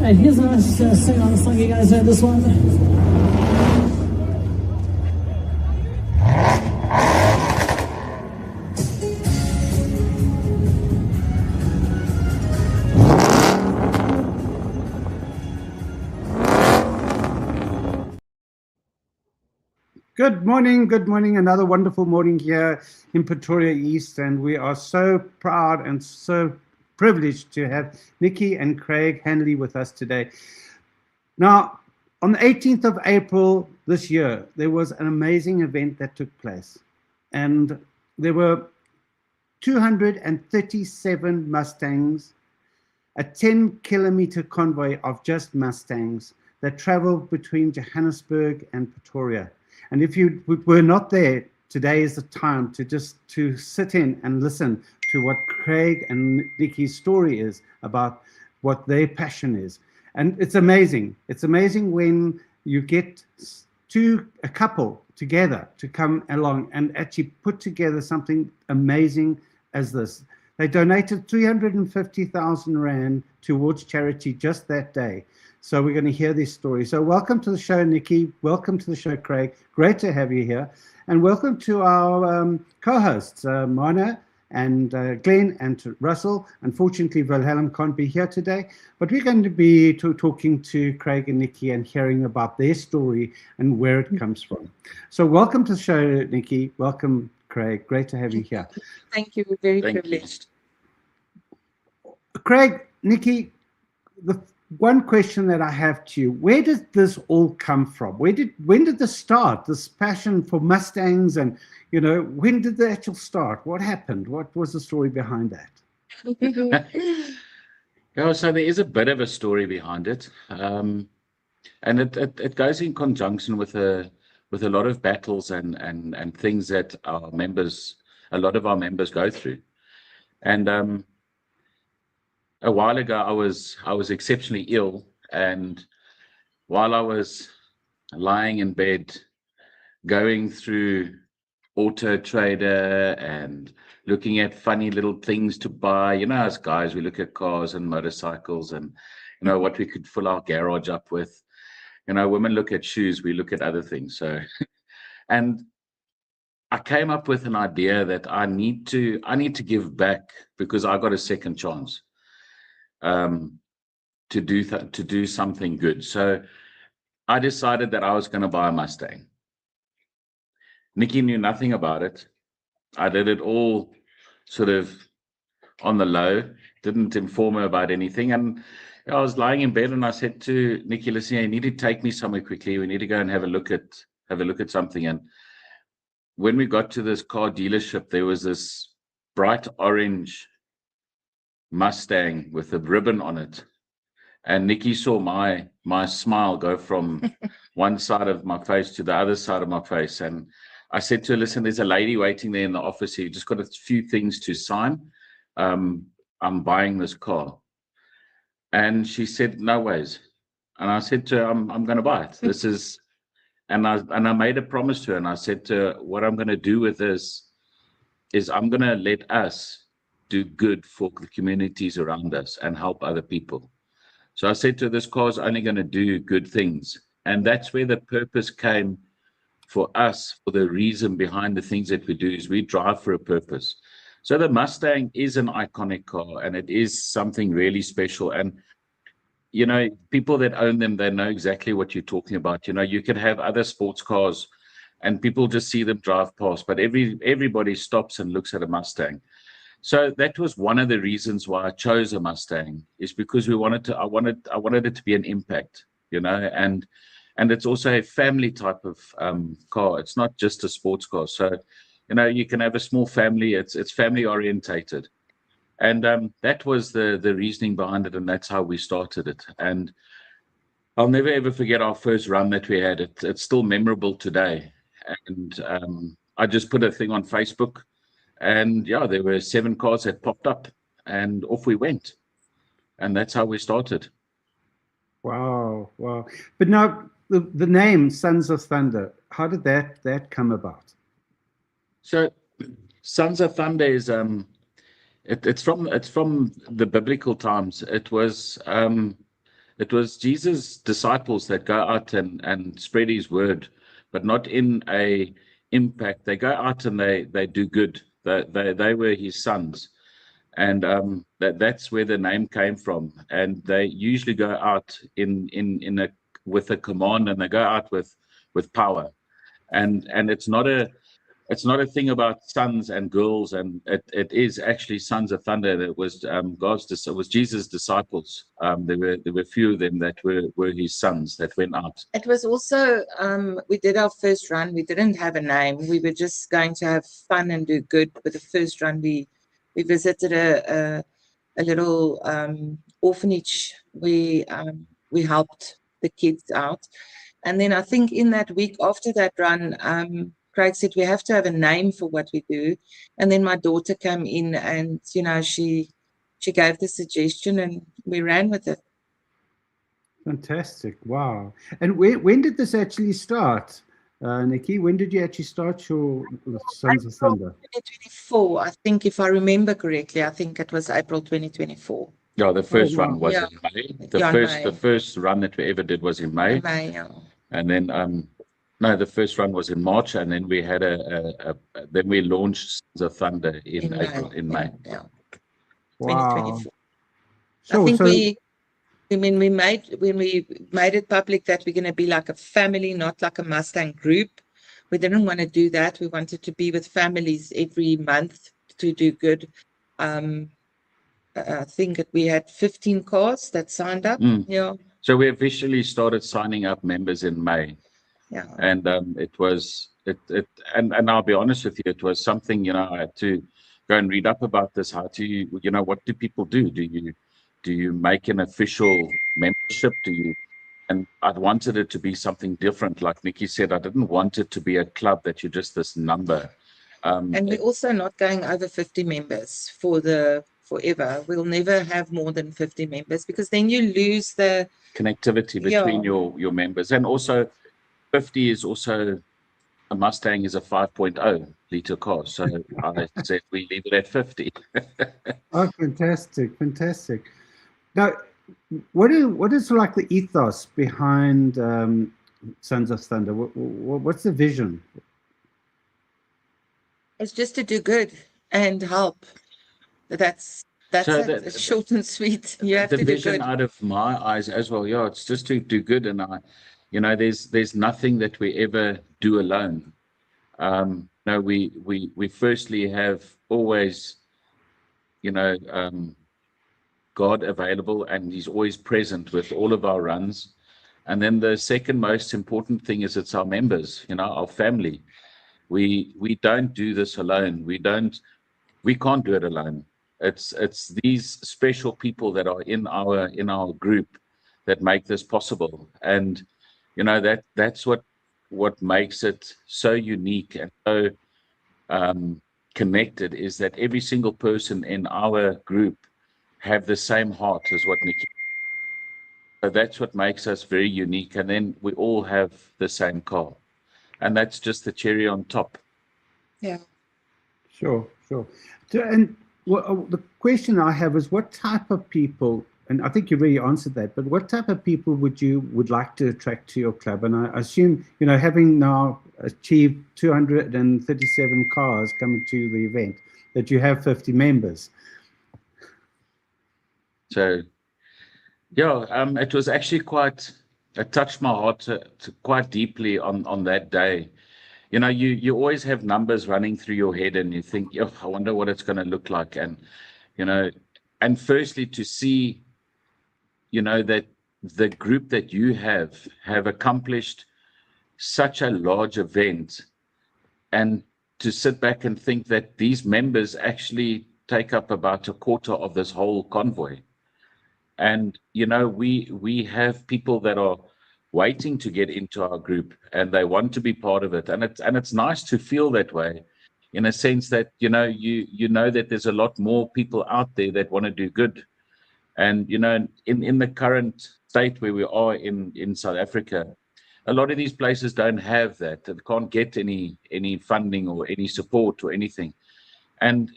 right, here's a nice sing-along song. You guys heard this one? Good morning, another wonderful morning here in Pretoria East, and we are so proud and so privileged to have Nici and Craig Hanley with us today. Now, on the 18th of April this year, there was an amazing event that took place, and there were 237 Mustangs, a 10-kilometer convoy of just Mustangs that traveled between Johannesburg and Pretoria. And if you were not there, today is the time to sit in and listen to what Craig and Nici's story is about, what their passion is. And it's amazing. It's amazing when you get a couple together to come along and actually put together something amazing as this. They donated 350,000 Rand towards charity just that day. So we're going to hear this story. So welcome to the show, Nici. Welcome to the show, Craig. Great to have you here. And welcome to our co-hosts, Mana and Glenn and Russell. Unfortunately, Wilhelm can't be here today, but we're going to be talking to Craig and Nici and hearing about their story and where it comes from. So welcome to the show, Nici. Welcome, Craig. Great to have you here. Thank you. Very privileged. Craig, Nici, the one question that I have to you: where did this all come from? When did this start? This passion for Mustangs, and when did the actual start? What happened? What was the story behind that? Yeah, so there is a bit of a story behind it, and it goes in conjunction with a lot of battles and things that a lot of our members go through, and a while ago, I was exceptionally ill, and while I was lying in bed, going through Auto Trader and looking at funny little things to buy. As guys, we look at cars and motorcycles and what we could fill our garage up with. Women look at shoes, we look at other things. So, and I came up with an idea that I need to give back, because I got a second chance to do something good. So I decided that I was going to buy a Mustang. Nici knew nothing about it. I did it all sort of on the low, didn't inform her about anything. And I was lying in bed and I said to Nici, listen, you need to take me somewhere quickly. We need to go and have a look at something. And when we got to this car dealership, there was this bright orange Mustang with a ribbon on it, and Nici saw my smile go from one side of my face to the other side of my face, and I said to her, listen, there's a lady waiting there in the office here, just got a few things to sign. I'm buying this car. And she said, no ways. And I said to her, I'm going to buy it. This is, and I made a promise to her, and I said to her, what I'm going to do with this is I'm going to let us do good for the communities around us and help other people. So I said to her, this car is only going to do good things. And that's where the purpose came for us, for the reason behind the things that we do, is we drive for a purpose. So the Mustang is an iconic car, and it is something really special. And, people that own them, they know exactly what you're talking about. You can have other sports cars and people just see them drive past, but everybody stops and looks at a Mustang. So that was one of the reasons why I chose a Mustang, is because I wanted it to be an impact, and it's also a family type of car. It's not just a sports car. So, you can have a small family. It's family orientated, and that was the reasoning behind it, and that's how we started it. And I'll never ever forget our first run that we had. It's still memorable today. And I just put a thing on Facebook. And yeah, there were 7 cars that popped up, and off we went. And that's how we started. Wow. But now the name Sons of Thunder, how did that come about? So Sons of Thunder is it's from the biblical times. It was It was Jesus' disciples that go out and spread his word, but not in a impact. They go out and they do good. They were his sons. And that's where the name came from. And they usually go out with a command, and they go out with power. And it's not a thing about sons and girls, and it is actually sons of thunder. That was it was Jesus' disciples. There were few of them that were his sons that went out. It was also, we did our first run. We didn't have a name. We were just going to have fun and do good. With the first run, we visited a little orphanage. We helped the kids out. And then I think in that week after that run, Craig said, we have to have a name for what we do. And then my daughter came in and, she gave the suggestion and we ran with it. Fantastic. Wow. And when did this actually start, Nici? When did you actually start your Sons of Thunder? 2024, I think, if I remember correctly. I think it was April 2024. Yeah, the first run was in May. May. The first run that we ever did was in May. In May, yeah. And then no, the first run was in March, and then we had then we launched Sons of Thunder in April, in May. Yeah. Wow. 2024. I think when we made it public that we're going to be like a family, not like a Mustang group, we didn't want to do that. We wanted to be with families every month to do good. I think we had 15 cars that signed up. Yeah. So we officially started signing up members in May. Yeah. And and I'll be honest with you, it was something, I had to go and read up about this. How do you, what do people do? Do you make an official membership? And I wanted it to be something different. Like Nici said, I didn't want it to be a club that you're just this number. And we're also not going over 50 members forever. We'll never have more than 50 members, because then you lose the connectivity between your members. And also 50 is also, a Mustang is a 5.0 liter car. So I said we leave it at 50. Oh, fantastic. Now, what is like the ethos behind Sons of Thunder? What's the vision? It's just to do good and help. That's So it. It's short and sweet. You have to do good. The vision out of my eyes as well, it's just to do good. And there's nothing that we ever do alone. No, we firstly have always, God available, and he's always present with all of our runs. And then the second most important thing is it's our members, our family. We don't do this alone. We can't do it alone. It's these special people that are in our group that make this possible. And that's what makes it so unique and so connected, is that every single person in our group have the same heart as what Nici. So that's what makes us very unique. And then we all have the same car, and that's just the cherry on top. Yeah. Sure. And the question I have is, what type of people, and I think you really answered that, but what type of people would like to attract to your club? And I assume, having now achieved 237 cars coming to the event, that you have 50 members. So, it was actually it touched my heart quite deeply on that day. You always have numbers running through your head, and you think, I wonder what it's going to look like. And, and firstly to see, that the group that you have accomplished such a large event, and to sit back and think that these members actually take up about a quarter of this whole convoy. And, we have people that are waiting to get into our group, and they want to be part of it. And it's nice to feel that way, in a sense that, you know that there's a lot more people out there that want to do good. And, in the current state where we are in South Africa, a lot of these places don't have that. They can't get any funding or any support or anything. And,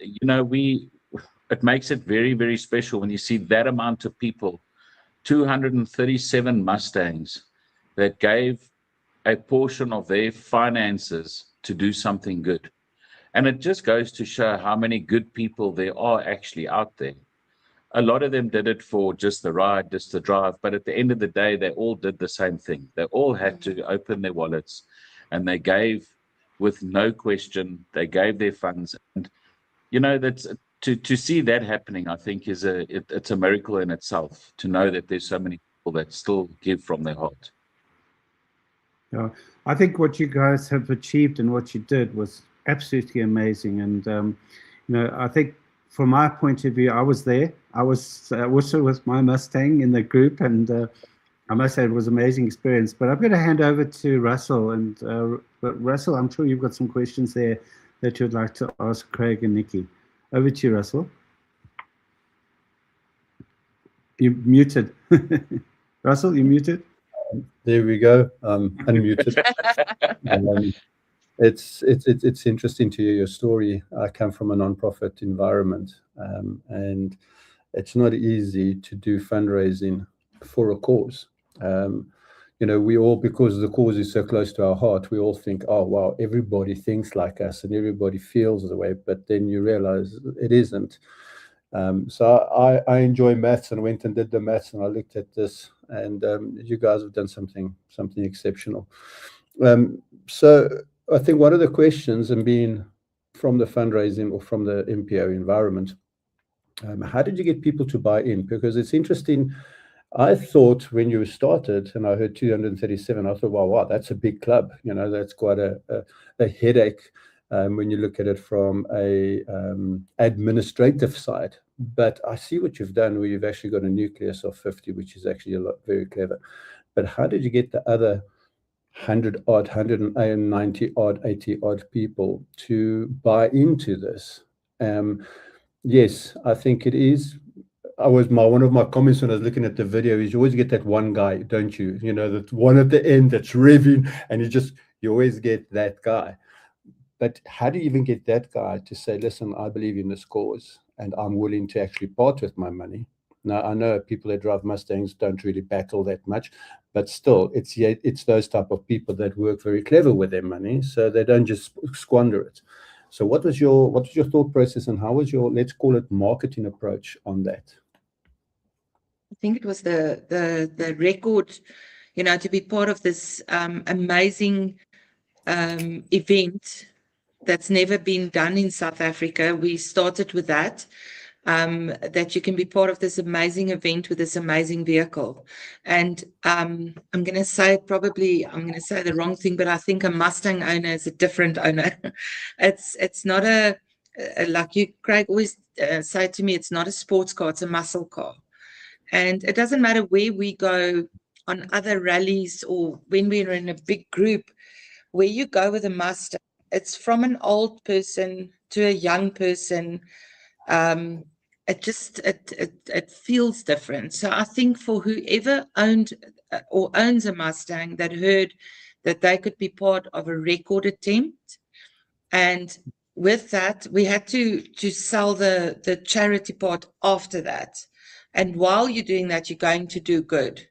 it makes it very, very special when you see that amount of people 237 Mustangs that gave a portion of their finances to do something good. And it just goes to show how many good people there are actually out there. A lot of them did it for just the ride, just the drive, but at the end of the day, they all did the same thing. They all had to open their wallets, and they gave with no question. They gave their funds, and that's to see that happening. I think it's a miracle in itself, to know that there's so many people that still give from their heart. Yeah, I think what you guys have achieved and what you did was absolutely amazing. And I think from my point of view, I was there. I was also with my Mustang in the group, and I must say it was an amazing experience. But I'm going to hand over to Russell. And Russell, I'm sure you've got some questions there that you'd like to ask Craig and Nici. Over to you, Russell. You're muted. Russell, you're muted. There we go. Unmuted. It's interesting to hear your story. I come from a non-profit environment, and it's not easy to do fundraising for a cause. We all, because the cause is so close to our heart, we all think, oh wow, everybody thinks like us and everybody feels the way, but then you realize it isn't. So I enjoy maths and went and did the maths, and I looked at this, and you guys have done something exceptional. So I think one of the questions, and being from the fundraising or from the MPO environment, how did you get people to buy in? Because it's interesting. I thought when you started and I heard 237, I thought, wow, that's a big club. That's quite a headache when you look at it from a administrative side. But I see what you've done, where you've actually got a nucleus of 50, which is actually very clever. But how did you get the other 100 odd, 190 odd, 80 odd people to buy into this? Yes, I think it is. One of my comments when I was looking at the video is, you always get that one guy, don't you? That one at the end that's revving, and you always get that guy. But how do you even get that guy to say, listen, I believe in this cause and I'm willing to actually part with my money? Now, I know people that drive Mustangs don't really battle that much, but still, it's those type of people that work very clever with their money, so they don't just squander it. So what was your thought process, and how was your, let's call it, marketing approach on that? I think it was the record, to be part of this amazing event that's never been done in South Africa. We started with that you can be part of this amazing event with this amazing vehicle. And I'm going to say the wrong thing, but I think a Mustang owner is a different owner. It's not like you, Craig, always say to me, it's not a sports car, it's a muscle car. And it doesn't matter where we go on other rallies or when we're in a big group, where you go with a Mustang, it's from an old person to a young person. It feels different. So I think for whoever owned or owns a Mustang that heard that they could be part of a record attempt, and with that, we had to sell the charity part after that. And while you're doing that, you're going to do good.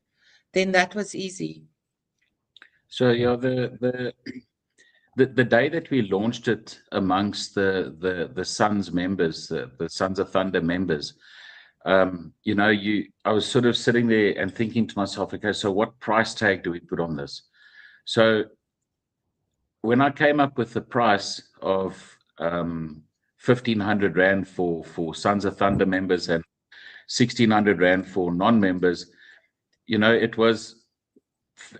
Then that was easy. So yeah, the day that we launched it amongst the Sons members, the Sons of Thunder members, I was sort of sitting there and thinking to myself, okay, so what price tag do we put on this? So when I came up with the price of 1,500 Rand for Sons of Thunder members and 1,600 Rand for non-members, it was,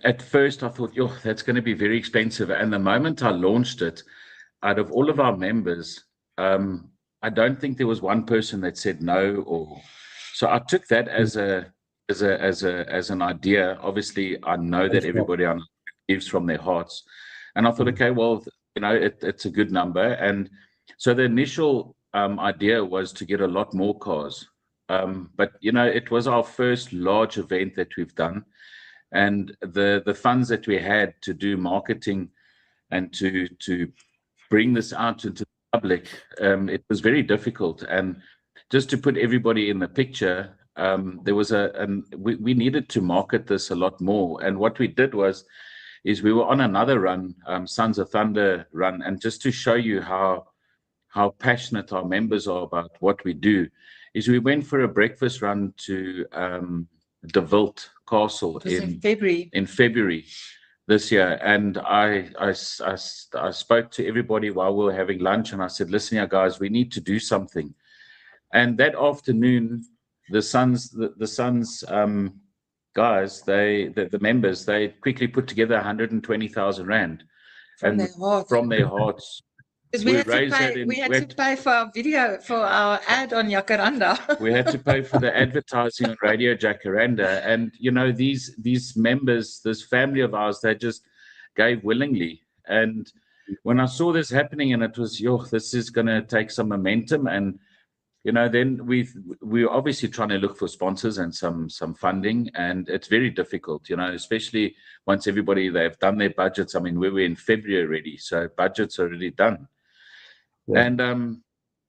at first I thought, that's going to be very expensive. And the moment I launched it, out of all of our members, I don't think there was one person that said no. So I took that as an idea. Obviously, I know that everybody gives from their hearts, and I thought, okay, well, it's a good number. And so the initial idea was to get a lot more cars. But it was our first large event that we've done, and the funds that we had to do marketing and to bring this out into the public, it was very difficult. And just to put everybody in the picture, there was we needed to market this a lot more. And what we did is we were on another run, Sons of Thunder run, and just to show you how passionate our members are about what we do, is we went for a breakfast run to De Wilt Castle in February this year. And I spoke to everybody while we were having lunch, and I said, listen here, guys, we need to do something. And that afternoon, the Sons guys, the members, they quickly put together 120,000 Rand. From their hearts. Because we had to pay for our video, for our ad on Jacaranda. We had to pay for the advertising on Radio Jacaranda. And, you know, these members, this family of ours, they just gave willingly. And when I saw this happening, and it was, this is going to take some momentum. And, you know, then we're obviously trying to look for sponsors and some funding. And it's very difficult, you know, especially once they've done their budgets. I mean, we were in February already, so budgets are already done. Yeah. And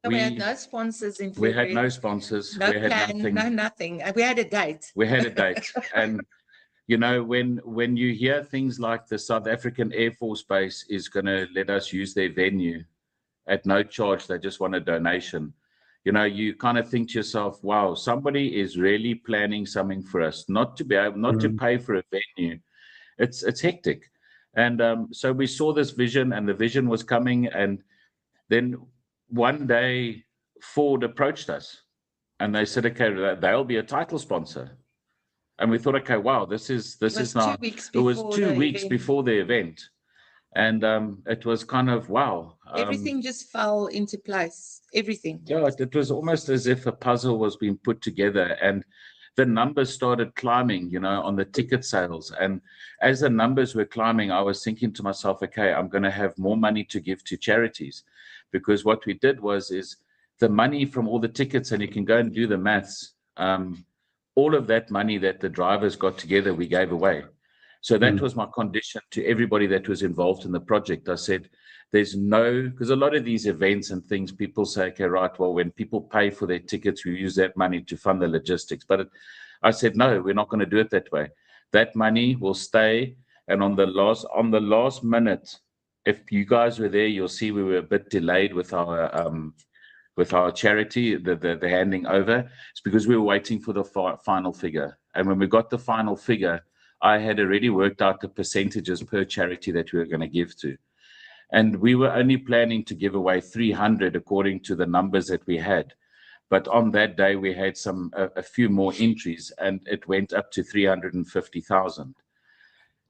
we had no sponsors in February. We had no sponsors. No we had plan, nothing. no nothing. We had a date. We had a date. And, you know, when you hear things like the South African Air Force Base is going to let us use their venue at no charge, they just want a donation. You know, you kind of think to yourself, wow, somebody is really planning something for us, not to pay for a venue. It's hectic. And so we saw this vision, and the vision was coming. And then one day Ford approached us and they said, okay, they'll be a title sponsor. And we thought, okay, wow, this is now, it was 2 weeks before the event. And it was kind of, wow. Everything just fell into place. Everything. Yeah, it was almost as if a puzzle was being put together, and the numbers started climbing, you know, on the ticket sales. And as the numbers were climbing, I was thinking to myself, okay, I'm going to have more money to give to charities. Because what we did is the money from all the tickets, and you can go and do the maths, all of that money that the drivers got together, we gave away. So that was my condition to everybody that was involved in the project. I said, because a lot of these events and things, people say, okay, right, well, when people pay for their tickets, we use that money to fund the logistics. But I said, no, we're not going to do it that way. That money will stay. And on the last minute, if you guys were there, you'll see we were a bit delayed with our charity, the handing over. It's because we were waiting for the final figure. And when we got the final figure, I had already worked out the percentages per charity that we were going to give to. And we were only planning to give away 300 according to the numbers that we had. But on that day, we had a few more entries, and it went up to 350,000.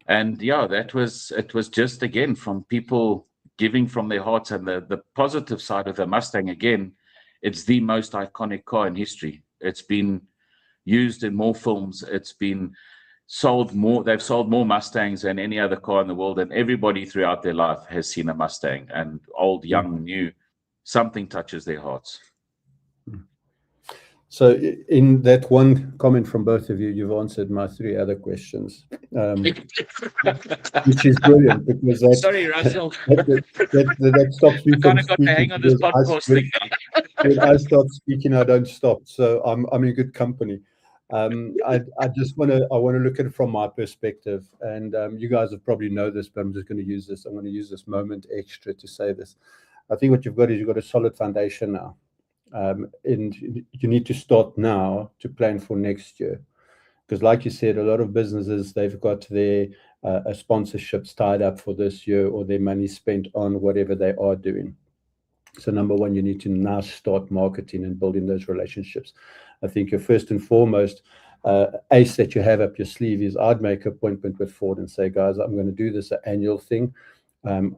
And yeah, it was just, again, from people giving from their hearts. And the positive side of the Mustang, again, it's the most iconic car in history. It's been used in more films. It's been sold more. They've sold more Mustangs than any other car in the world. And everybody throughout their life has seen a Mustang, and old, young, new, something touches their hearts. So in that one comment from both of you, you've answered my 3 other questions, which is brilliant, because that, sorry, Russell. that stops me from got to hang on this podcast thing. When I start speaking, I don't stop. So I'm in good company. I just want to look at it from my perspective, and you guys have probably know this, but I'm just going to use this. I'm going to use this moment extra to say this. I think what you've got a solid foundation now. And you need to start now to plan for next year, because like you said, a lot of businesses, they've got their sponsorships tied up for this year, or their money spent on whatever they are doing. So number one, you need to now start marketing and building those relationships. I think your first and foremost ace that you have up your sleeve is, I'd make an appointment with Ford and say, guys, I'm going to do this annual thing.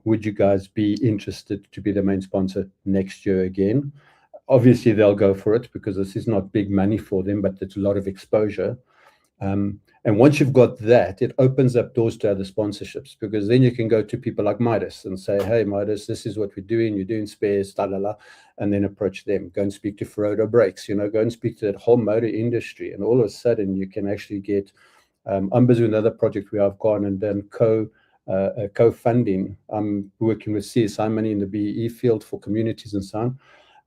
Would you guys be interested to be the main sponsor next year again? Obviously, they'll go for it, because this is not big money for them, but it's a lot of exposure. And once you've got that, it opens up doors to other sponsorships, because then you can go to people like Midas and say, hey, Midas, this is what we're doing. You're doing spares, and then approach them. Go and speak to Ferodo Brakes, go and speak to that whole motor industry. And all of a sudden, you can actually get, I'm busy with another project where I've gone and done co-funding. I'm working with CSI money in the BEE field for communities and so on.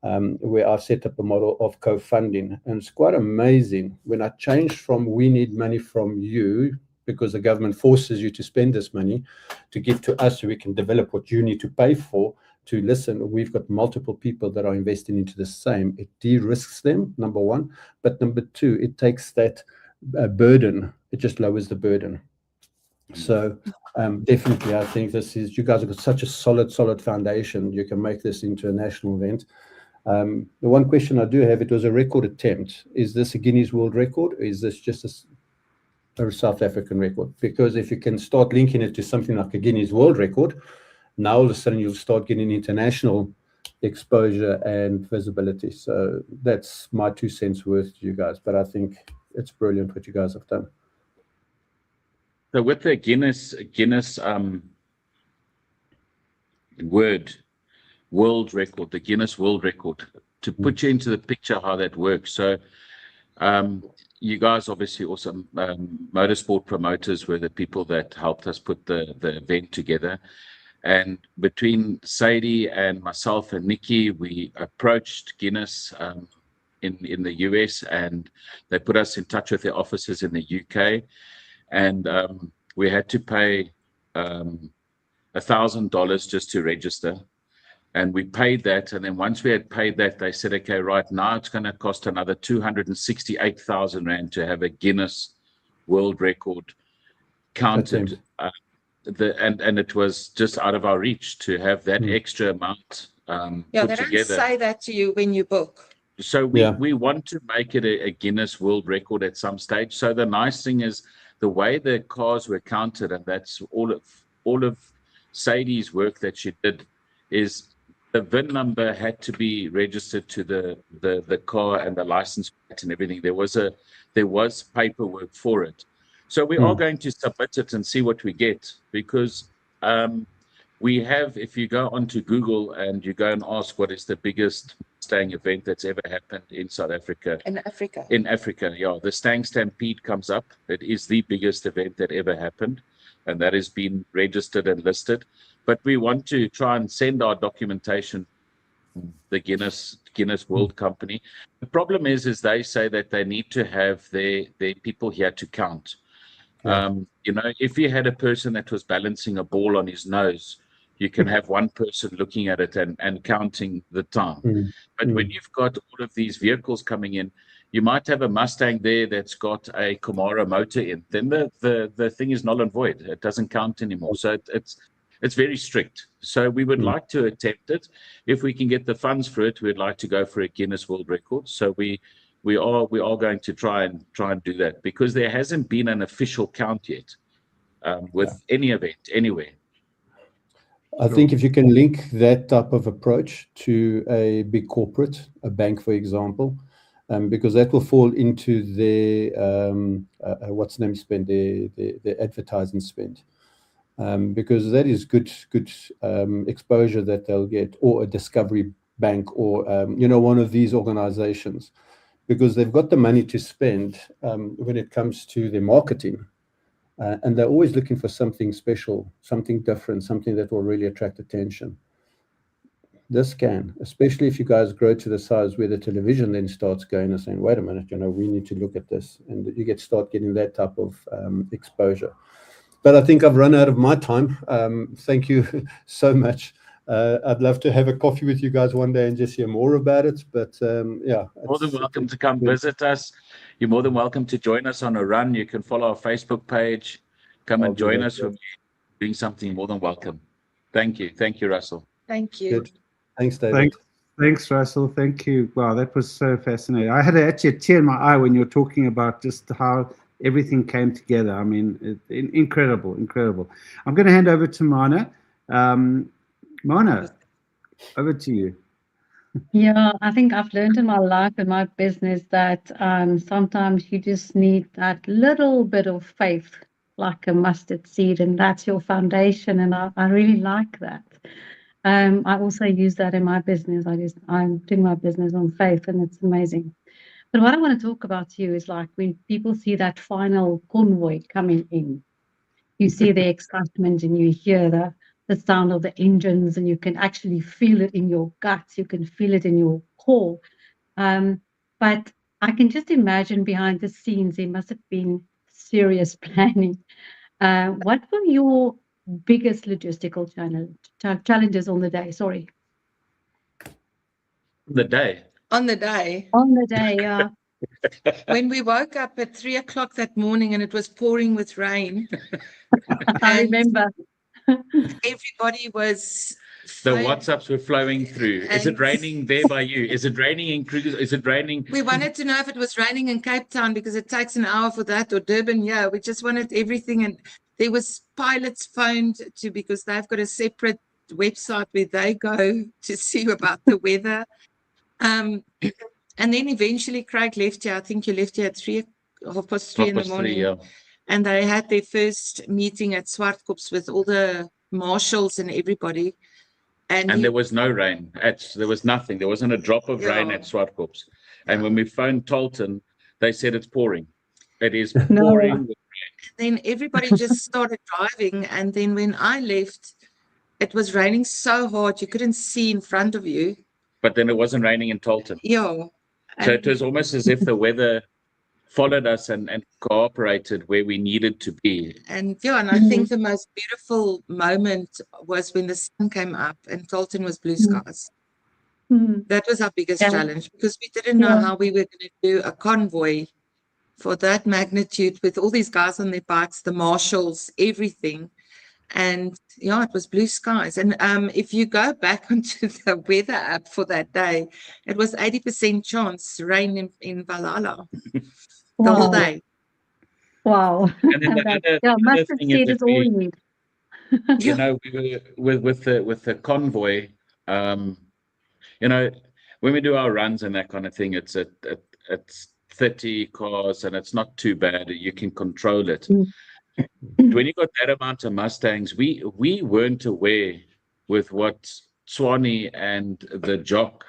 where I've set up a model of co-funding. And it's quite amazing when I changed from we need money from you because the government forces you to spend this money to give to us so we can develop what you need to pay for, to listen, we've got multiple people that are investing into the same. It de-risks them, number one. But number two, it takes that burden. It just lowers the burden. So definitely, I think you guys have got such a solid foundation. You can make this into a national event. The one question I do have, it was a record attempt. Is this a Guinness World Record? Or is this just a South African record? Because if you can start linking it to something like a Guinness World Record, now all of a sudden you'll start getting international exposure and visibility. So that's my 2 cents worth to you guys. But I think it's brilliant what you guys have done. So with the Guinness World Record, the Guinness World Record, to put you into the picture how that works. So you guys obviously also motorsport promoters were the people that helped us put the event together. And between Sadie and myself and Nici, we approached Guinness in the US, and they put us in touch with their offices in the UK. And we had to pay $1,000 just to register. And we paid that. And then once we had paid that, they said, okay, right now it's going to cost another 268,000 Rand to have a Guinness World Record counted. And it was just out of our reach to have that extra amount Yeah, put they together. don't say that to you when you book. So we want to make it a Guinness World Record at some stage. So the nice thing is the way the cars were counted, and that's all of Sadie's work that she did, is the VIN number had to be registered to the car and the license plate and everything. There was paperwork for it. So we are going to submit it and see what we get, because we have, if you go onto Google and you go and ask what is the biggest Stang event that's ever happened in South Africa. In Africa. In Africa, yeah. The Stang Stampede comes up. It is the biggest event that ever happened, and that has been registered and listed. But we want to try and send our documentation to the Guinness World Company. The problem is they say that they need to have their people here to count. You know, if you had a person that was balancing a ball on his nose, you can have one person looking at it and counting the time. But when you've got all of these vehicles coming in, you might have a Mustang there that's got a Camaro motor in. Then the thing is null and void. It doesn't count anymore. So it's very strict. So we would like to attempt it. If we can get the funds for it, we'd like to go for a Guinness World Record. So we are going to try and do that, because there hasn't been an official count yet with any event anywhere. I think if you can link that type of approach to a big corporate, a bank, for example, because that will fall into their spend, their advertising spend, because that is good exposure that they'll get, or a Discovery Bank, or one of these organizations, because they've got the money to spend when it comes to their marketing. And they're always looking for something special, something different, something that will really attract attention. This can, especially if you guys grow to the size where the television then starts going and saying, wait a minute, we need to look at this. And you start getting that type of exposure. But I think I've run out of my time. Thank you so much. I'd love to have a coffee with you guys one day and just hear more about it. But more than welcome to come visit us. You're more than welcome to join us on a run. You can follow our Facebook page. Come and join us when we're doing something. More than welcome. Thank you, Russell. Thank you. Good. Thanks, David. Thanks, Russell. Thank you. Wow, that was so fascinating. I had actually a tear in my eye when you were talking about just how everything came together. I mean, incredible. I'm going to hand over to Mana. Mana, over to you. Yeah, I think I've learned in my life and my business that sometimes you just need that little bit of faith, like a mustard seed, and that's your foundation. And I really like that. I also use that in my business. I'm doing my business on faith, and it's amazing. But what I want to talk about to you is like when people see that final convoy coming in, you see the excitement and you hear the sound of the engines, and you can actually feel it in your guts. You can feel it in your core. But I can just imagine behind the scenes, there must have been serious planning. What were your biggest logistical challenges on the day? Sorry. The day. On the day, On the day, yeah. when we woke up at 3 o'clock that morning and it was pouring with rain, I and remember. everybody was The flying. WhatsApps were flowing through. Is it And- raining there by you? Is it raining in Kruger? Is it raining? We wanted to know if it was raining in Cape Town because it takes an hour for that, or Durban. Yeah, we just wanted everything. And there was pilots phoned to, because they've got a separate website where they go to see about the weather. And then eventually Craig left here. I think you left here at 3:30 in the morning. Yeah. And they had their first meeting at Swartkop's with all the marshals and everybody. And there was no rain. There was nothing. There wasn't a drop of rain Yeah. at Swartkop's. And Yeah. when we phoned Tarlton, they said it's pouring. It is No. pouring. then everybody just started driving. And then when I left, it was raining so hard you couldn't see in front of you. But then it wasn't raining in Tarlton. Yeah. So And- it was almost as if the weather followed us and cooperated where we needed to be. And yeah, and I think the most beautiful moment was when the sun came up and Tarlton was blue skies. Mhm. That was our biggest Yeah. challenge because we didn't know Yeah. how we were going to do a convoy for that magnitude with all these guys on their bikes, the marshals, everything. And yeah, it was blue skies. And if you go back onto the weather app for that day, it was 80% chance rain in Valhalla the whole Wow. day. Wow. And then the That- other- yeah, the must other have thing is said that it all we- you need. You know, we were with the convoy, you know, when we do our runs and that kind of thing, it's 30 cars and it's not too bad. You can control it. When you got that amount of Mustangs, we weren't aware with what Swanee and the Jock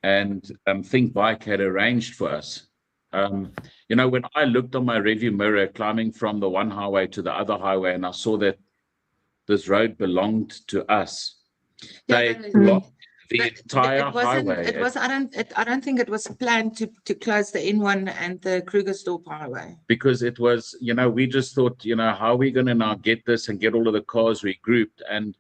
and Think Bike had arranged for us. You know, when I looked on my rearview mirror climbing from the one highway to the other highway and I saw that this road belonged to us, they but- blocked the but entire it wasn't. highway. It was. I don't think it was planned to close the N1 and the Krugersdorp highway. Because it was, you know, we just thought, you know, how are we going to now get this and get all of the cars regrouped? And,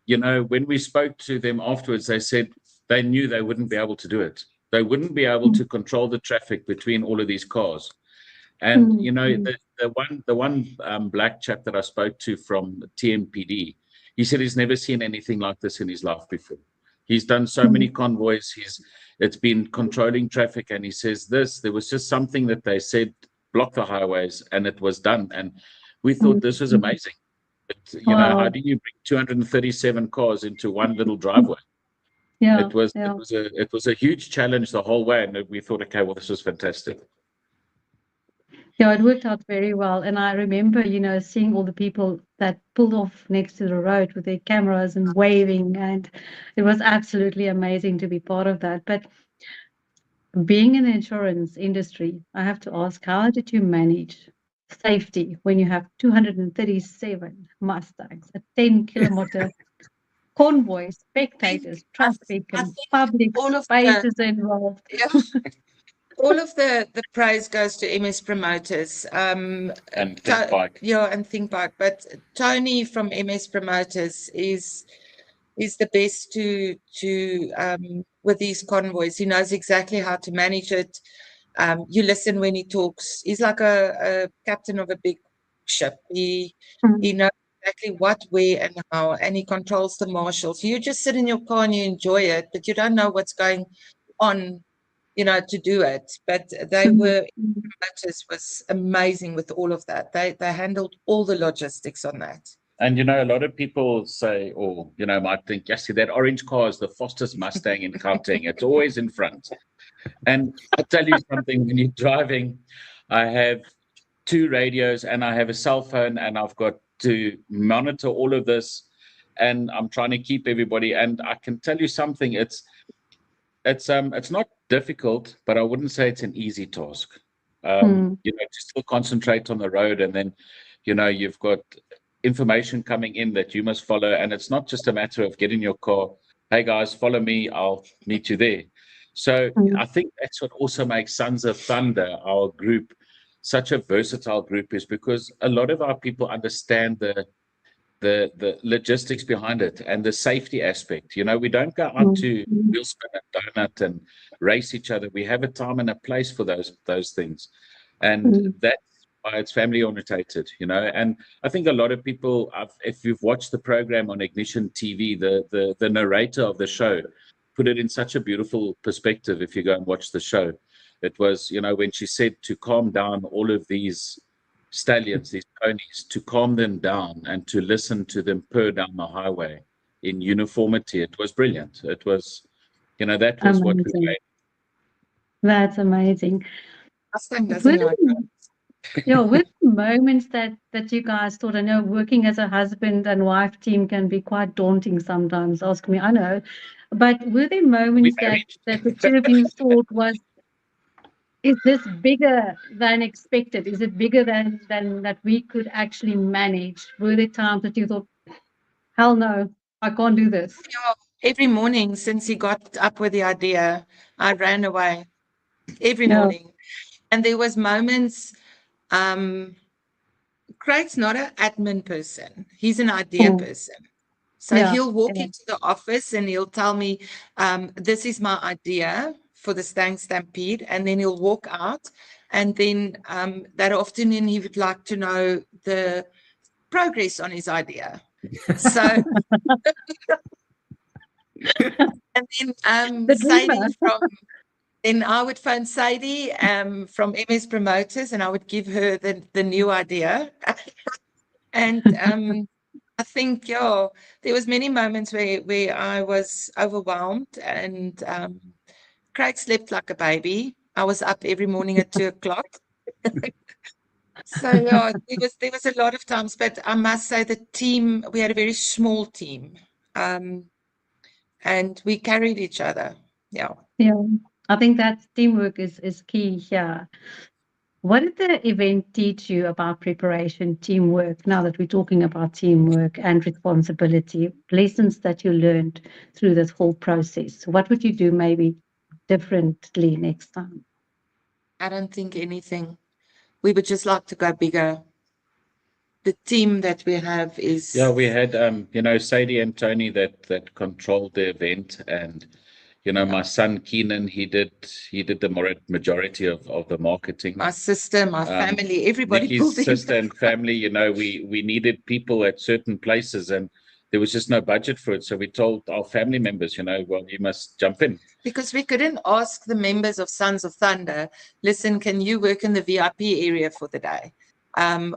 you know, when we spoke to them afterwards, they said they knew they wouldn't be able to do it. They wouldn't be able to control the traffic between all of these cars. And, you know, the one black chap that I spoke to from TMPD, he said he's never seen anything like this in his life before. He's done so many convoys. It's been controlling traffic. And he says there was just something that they said, block the highways, and it was done. And we thought this was amazing. But, you know, how Wow. do you bring 237 cars into one little driveway? Yeah. It was yeah. it was a huge challenge the whole way. And we thought, okay, well, this was fantastic. Yeah, it worked out very well. And I remember, you know, seeing all the people that pulled off next to the road with their cameras and waving. And it was absolutely amazing to be part of that. But being in the insurance industry, I have to ask, how did you manage safety when you have 237 Mustangs, a 10-kilometer convoy, spectators, traffic, I and think public all of spaces involved? Yeah. All of the praise goes to MS Promoters. And Think Bike. Yeah, and Think Bike. But Tony from MS Promoters is the best to with these convoys. He knows exactly how to manage it. You listen when he talks. He's like a captain of a big ship. He knows exactly what, where, and how, and he controls the marshals. You just sit in your car and you enjoy it, but you don't know what's going on, you know, to do it. But they were, Promoters was amazing with all of that. They handled all the logistics on that. And, you know, a lot of people say, or, you know, might think, yes, see, that orange car is the fastest Mustang in Gauteng. It's always in front. And I'll tell you something, when you're driving, I have 2 radios and I have a cell phone and I've got to monitor all of this and I'm trying to keep everybody. And I can tell you something, it's not difficult, but I wouldn't say it's an easy task. You know, to still concentrate on the road, and then, you know, you've got information coming in that you must follow, and it's not just a matter of getting your car, hey guys, follow me, I'll meet you there. So I think that's what also makes Sons of Thunder, our group, such a versatile group, is because a lot of our people understand the logistics behind it and the safety aspect. You know, we don't go out to wheel spin and donut and race each other. We have a time and a place for those things, and that's why it's family orientated. You know, and I think a lot of people, if you've watched the program on Ignition TV, the narrator of the show put it in such a beautiful perspective. If you go and watch the show, it was, you know, when she said to calm down all of these stallions, these ponies, to calm them down and to listen to them purr down the highway in uniformity. It was brilliant. It was, you know, that was what we made. That's amazing. Mustang doesn't like that. Yeah, with moments that you guys thought, I know working as a husband and wife team can be quite daunting sometimes, ask me, I know, but were there moments that the two of you thought was, is this bigger than expected? Is it bigger than that we could actually manage? Were there times that you thought, hell no, I can't do this? Yeah, every morning since he got up with the idea, I ran away every morning. And there was moments, Craig's not an admin person. He's an idea person. So he'll walk into the office and he'll tell me, this is my idea for the Stang Stampede. And then he'll walk out. And then that afternoon, he would like to know the progress on his idea. So, and then Sadie then I would phone Sadie from MS Promoters, and I would give her the new idea. And I think, there was many moments where I was overwhelmed, and Craig slept like a baby. I was up every morning at 2:00. So there was a lot of times, but I must say the team, we had a very small team, and we carried each other. Yeah. I think that teamwork is key here. What did the event teach you about preparation, teamwork, now that we're talking about teamwork and responsibility, lessons that you learned through this whole process? What would you do maybe differently next time? I don't think anything. We would just like to go bigger. The team that we have is... Yeah, we had, you know, Sadie and Tony that controlled the event, and you know, my son Keenan, he did the majority of the marketing. My sister, my family, everybody. Nikki's sister and family, you know, we needed people at certain places, and there was just no budget for it. So we told our family members, you know, well, you must jump in. Because we couldn't ask the members of Sons of Thunder, listen, can you work in the VIP area for the day?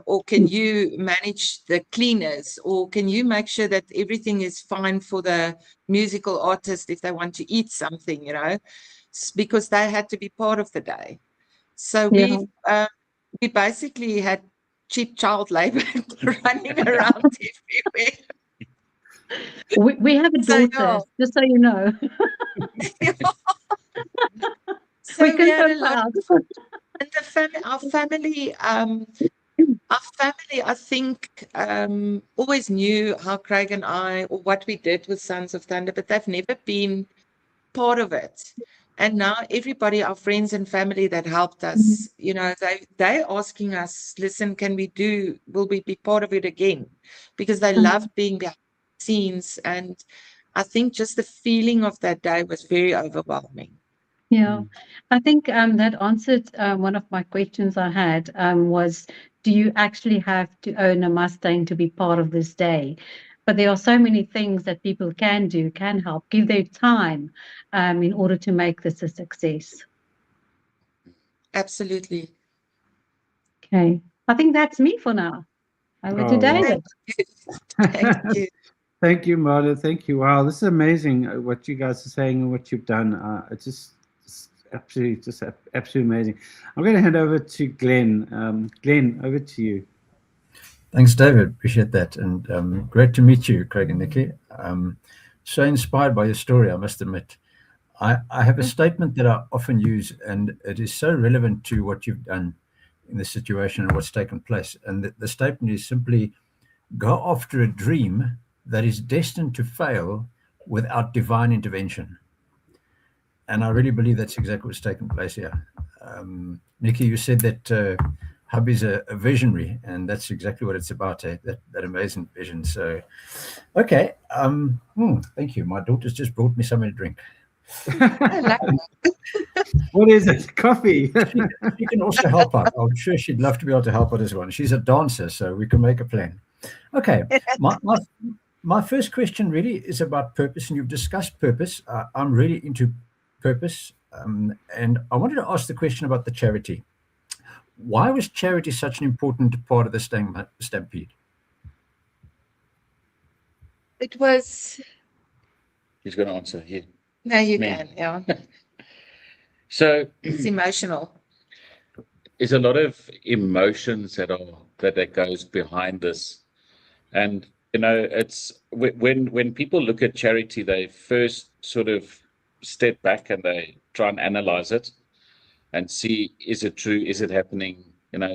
Or can you manage the cleaners, or can you make sure that everything is fine for the musical artist if they want to eat something, you know, because they had to be part of the day. So we basically had cheap child labor running around everywhere. We have a daughter, just so you know. So we had a lot of, and our family, I think, always knew how Craig and I, or what we did with Sons of Thunder, but they've never been part of it. And now everybody, our friends and family that helped us, you know, they're asking us, listen, will we be part of it again? Because they love being behind the scenes. And I think just the feeling of that day was very overwhelming. Yeah, I think that answered one of my questions I had was, do you actually have to own a Mustang to be part of this day? But there are so many things that people can do, can help, give their time in order to make this a success. Absolutely. Okay, I think that's me for now. Over to David. Thank you. Thank you, Marla. Thank you. Wow, this is amazing what you guys are saying and what you've done. It's just absolutely amazing. I'm going to hand over to Glenn. Glenn, over to you. Thanks, David. Appreciate that. And great to meet you, Craig and Nikki. So inspired by your story, I must admit. I have a statement that I often use, and it is so relevant to what you've done in this situation and what's taken place. And the statement is simply, go after a dream that is destined to fail without divine intervention. And I really believe that's exactly what's taken place here. Nici, you said that hubby's a visionary, and that's exactly what it's about, that amazing vision. So, okay. Thank you. My daughter's just brought me something to drink. What is it? Coffee. She can also help out. I'm sure she'd love to be able to help out as well. She's a dancer, so we can make a plan. Okay. My first question really is about purpose, and you've discussed purpose. I'm really into purpose, and I wanted to ask the question about the charity. Why was charity such an important part of the Stang Stampede? It was. He's going to answer here. No, you Me. can. Yeah, So it's emotional. there's a lot of emotions that goes behind this, and it's when people look at charity, they first sort of step back and they try and analyze it and see, is it true, is it happening?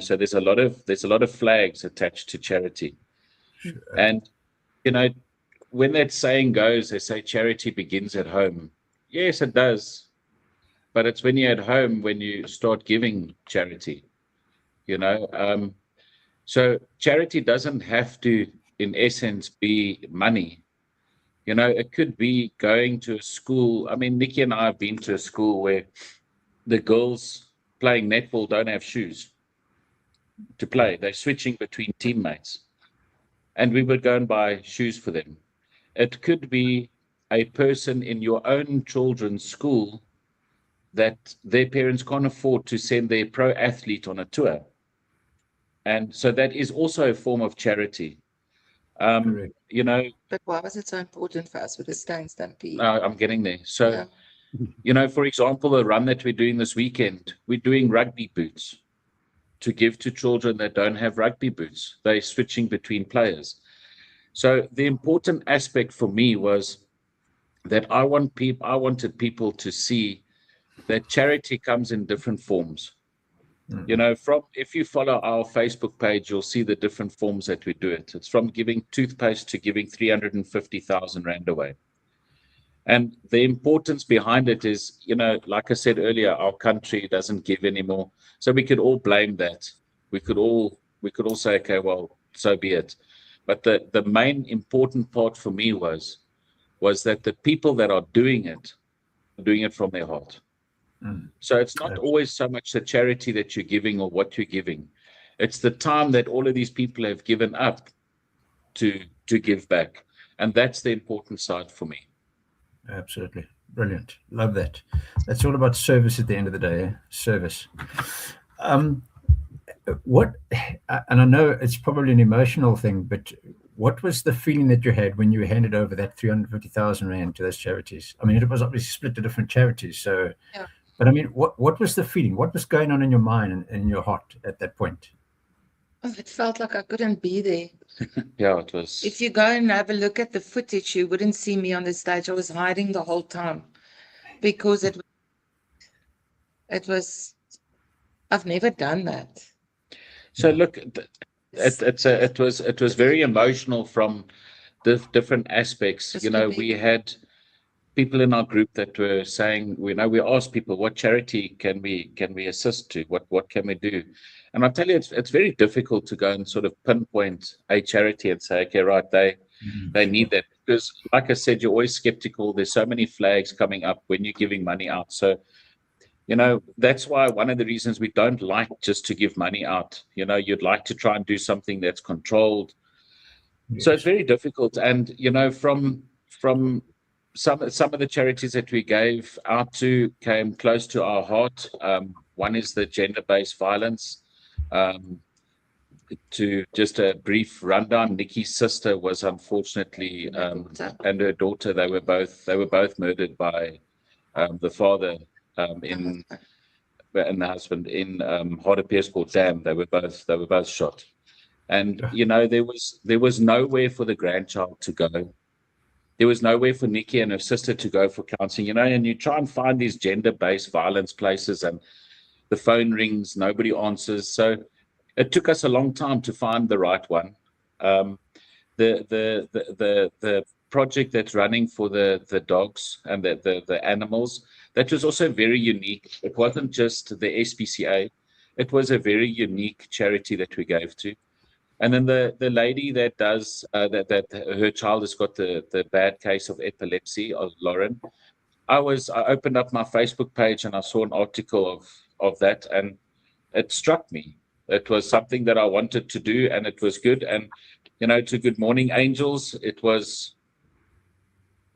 So there's a lot of flags attached to charity. Sure. And when that saying goes, they say charity begins at home. Yes, it does, but it's when you're at home when you start giving charity. So charity doesn't have to, in essence, be money. It could be going to a school. I mean, Nici and I have been to a school where the girls playing netball don't have shoes to play. They're switching between teammates. And we would go and buy shoes for them. It could be a person in your own children's school that their parents can't afford to send their pro athlete on a tour. And so that is also a form of charity. Correct. But why was it so important for us with the Stang Stampede? I'm getting there. So, for example, the run that we're doing this weekend, we're doing rugby boots to give to children that don't have rugby boots. They're switching between players. So the important aspect for me was that I wanted people to see that charity comes in different forms. If you follow our Facebook page, you'll see the different forms that we do it. It's from giving toothpaste to giving 350,000 Rand away. And the importance behind it is, like I said earlier, our country doesn't give anymore. So we could all blame that. We could all say, okay, well, so be it. But the main important part for me was that the people that are doing it from their heart. So it's not always so much the charity that you're giving or what you're giving. It's the time that all of these people have given up to give back. And that's the important side for me. Absolutely. Brilliant. Love that. That's all about service at the end of the day. Service. And I know it's probably an emotional thing, but what was the feeling that you had when you handed over that 350,000 Rand to those charities? I mean, it was obviously split to different charities. So, yeah. But I mean, what was the feeling? What was going on in your mind and in your heart at that point? Oh, it felt like I couldn't be there. Yeah, it was. If you go and have a look at the footage, you wouldn't see me on the stage. I was hiding the whole time because it was. I've never done that. So look, it was very emotional from the different aspects. We had people in our group that were saying, we asked people, what charity can we assist to? What can we do? And I tell you, it's very difficult to go and sort of pinpoint a charity and say, okay, right, they need that. Because like I said, you're always skeptical. There's so many flags coming up when you're giving money out. So, that's why one of the reasons we don't like just to give money out. You'd like to try and do something that's controlled. Yes. So it's very difficult. And, from some of the charities that we gave out to came close to our heart. One is the gender-based violence. To just a brief rundown, Nici's sister was unfortunately and her daughter. They were both murdered by the father and the husband in Hardepeerspoort Dam. They were both shot, and there was nowhere for the grandchild to go. There was nowhere for Nici and her sister to go for counseling, and you try and find these gender-based violence places and the phone rings, nobody answers. So it took us a long time to find the right one. The project that's running for the dogs and the animals, that was also very unique. It wasn't just the SPCA. It was a very unique charity that we gave to. And then the lady that does that her child has got the bad case of epilepsy, of Lauren. I opened up my Facebook page and I saw an article of that, and it struck me. It was something that I wanted to do, and it was good. And to Good Morning Angels,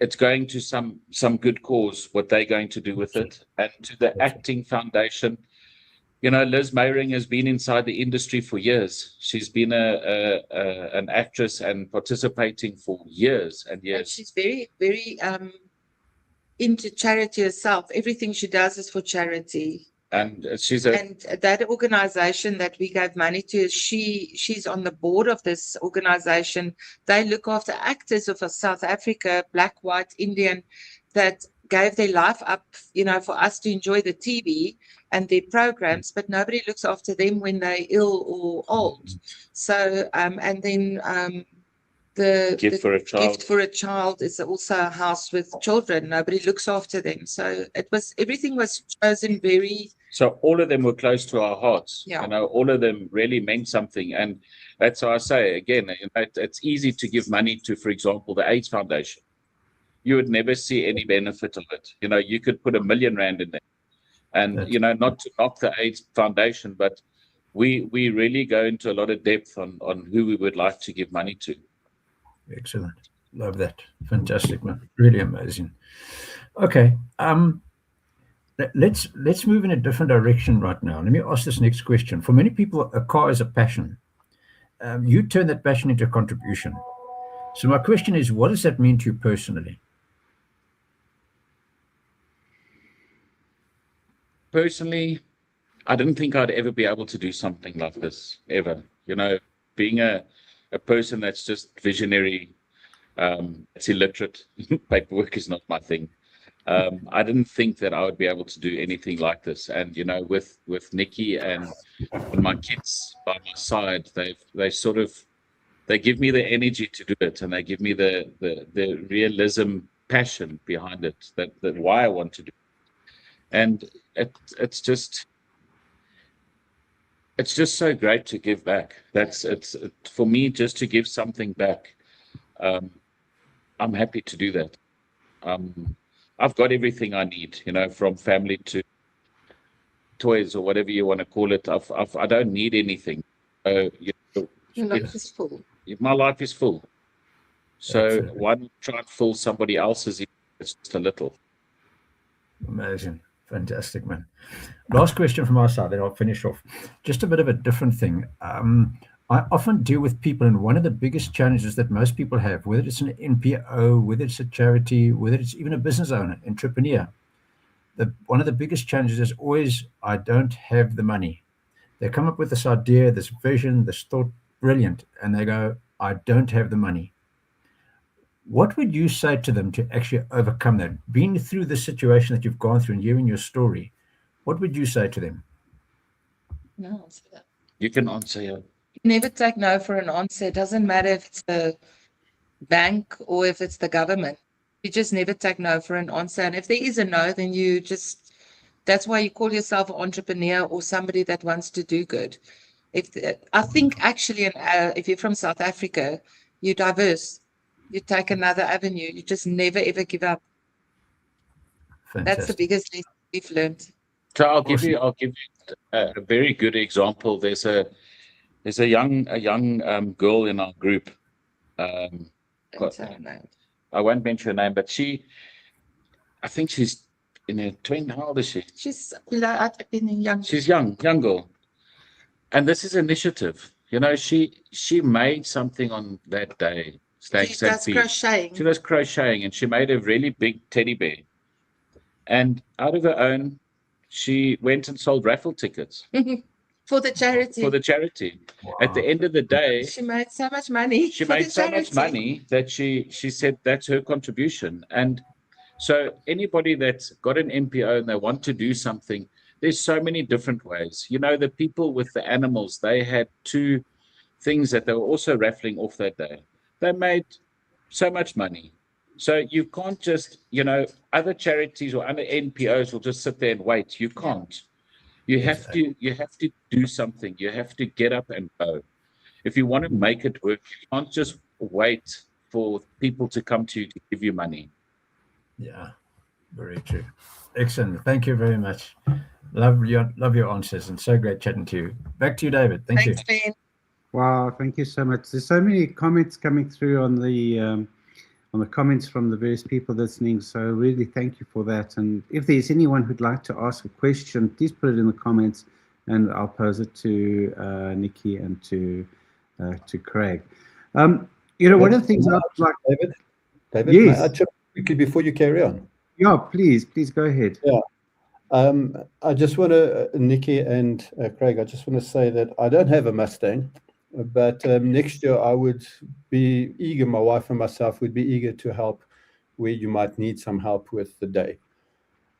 it's going to some good cause, what they're going to do with it. And to the Acting Foundation, Liz Mayring has been inside the industry for years. She's been an actress and participating for years and years. And she's very, very into charity herself. Everything she does is for charity. And and that organization that we gave money to, she's on the board of this organization. They look after actors of South Africa, black, white, Indian, that gave their life up, for us to enjoy the TV and their programs, but nobody looks after them when they're ill or old. So, and then the Gift for a Child is also a house with children. Nobody looks after them. So everything was chosen very. So all of them were close to our hearts. Yeah. All of them really meant something. And that's why I say, again, it's easy to give money to, for example, the AIDS Foundation. You would never see any benefit of it. You could put R1 million in there. And, not to knock the AIDS Foundation, but we really go into a lot of depth on who we would like to give money to. Excellent. Love that. Fantastic, man. Really amazing. Okay. Let's move in a different direction right now. Let me ask this next question. For many people, a car is a passion. You turn that passion into a contribution. So my question is, what does that mean to you personally? Personally, I didn't think I'd ever be able to do something like this, ever. Being a person that's just visionary, it's illiterate. Paperwork is not my thing. I didn't think that I would be able to do anything like this. And, with Nici and my kids by my side, they give me the energy to do it, and they give me the realism, passion behind it, that why I want to do it. And it's just so great to give back. It's for me, just to give something back. I'm happy to do that. I've got everything I need, from family to toys or whatever you want to call it. I don't need anything. Your life is full. My life is full. So Absolutely. why not try and fill somebody else's? It's just a little. Amazing. Fantastic, man. Last question from our side, then I'll finish off. Just a bit of a different thing. I often deal with people, and one of the biggest challenges that most people have, whether it's an NPO, whether it's a charity, whether it's even a business owner, entrepreneur, one of the biggest challenges is always, I don't have the money. They come up with this idea, this vision, this thought, brilliant, and they go, I don't have the money. What would you say to them to actually overcome that? Being through the situation that you've gone through and hearing your story, what would you say to them? No answer that. You can answer, yeah. Never take no for an answer. It doesn't matter if it's the bank or if it's the government. You just never take no for an answer. And if there is a no, then that's why you call yourself an entrepreneur or somebody that wants to do good. I think actually, if you're from South Africa, you're diverse. You take another avenue. You just never, ever give up. Fantastic. That's the biggest lesson we've learned. So I'll give you a very good example. There's a young girl in our group. I won't mention her name, but I think she's in her 20s. How old is she? She's young. She's young girl. And this is initiative. She made something on that day. Stang Stampede. She does crocheting. She does crocheting, and she made a really big teddy bear. And out of her own, she went and sold raffle tickets. For the charity. Wow. At the end of the day, She made so much money. she made so much money that she said that's her contribution. And so anybody that's got an NPO and they want to do something, there's so many different ways. The people with the animals, they had 2 things that they were also raffling off that day. They made so much money. So you can't just, other charities or other NPOs will just sit there and wait. You can't. You have to do something. You have to get up and go. If you want to make it work, you can't just wait for people to come to you to give you money. Yeah, very true. Excellent. Thank you very much. Love your answers, and so great chatting to you. Back to you, David. Thank you. Thanks, Ben. Wow, thank you so much. There's so many comments coming through on the comments from the various people listening. So really thank you for that. And if there's anyone who'd like to ask a question, please put it in the comments, and I'll pose it to Nici and to Craig. One of the things I'd like, David, yes, may I jump quickly before you carry on? Yeah, please go ahead. Yeah. I just want to, Nici and Craig, I just want to say that I don't have a Mustang, but next year I would be eager, my wife and myself would be eager to help where you might need some help with the day.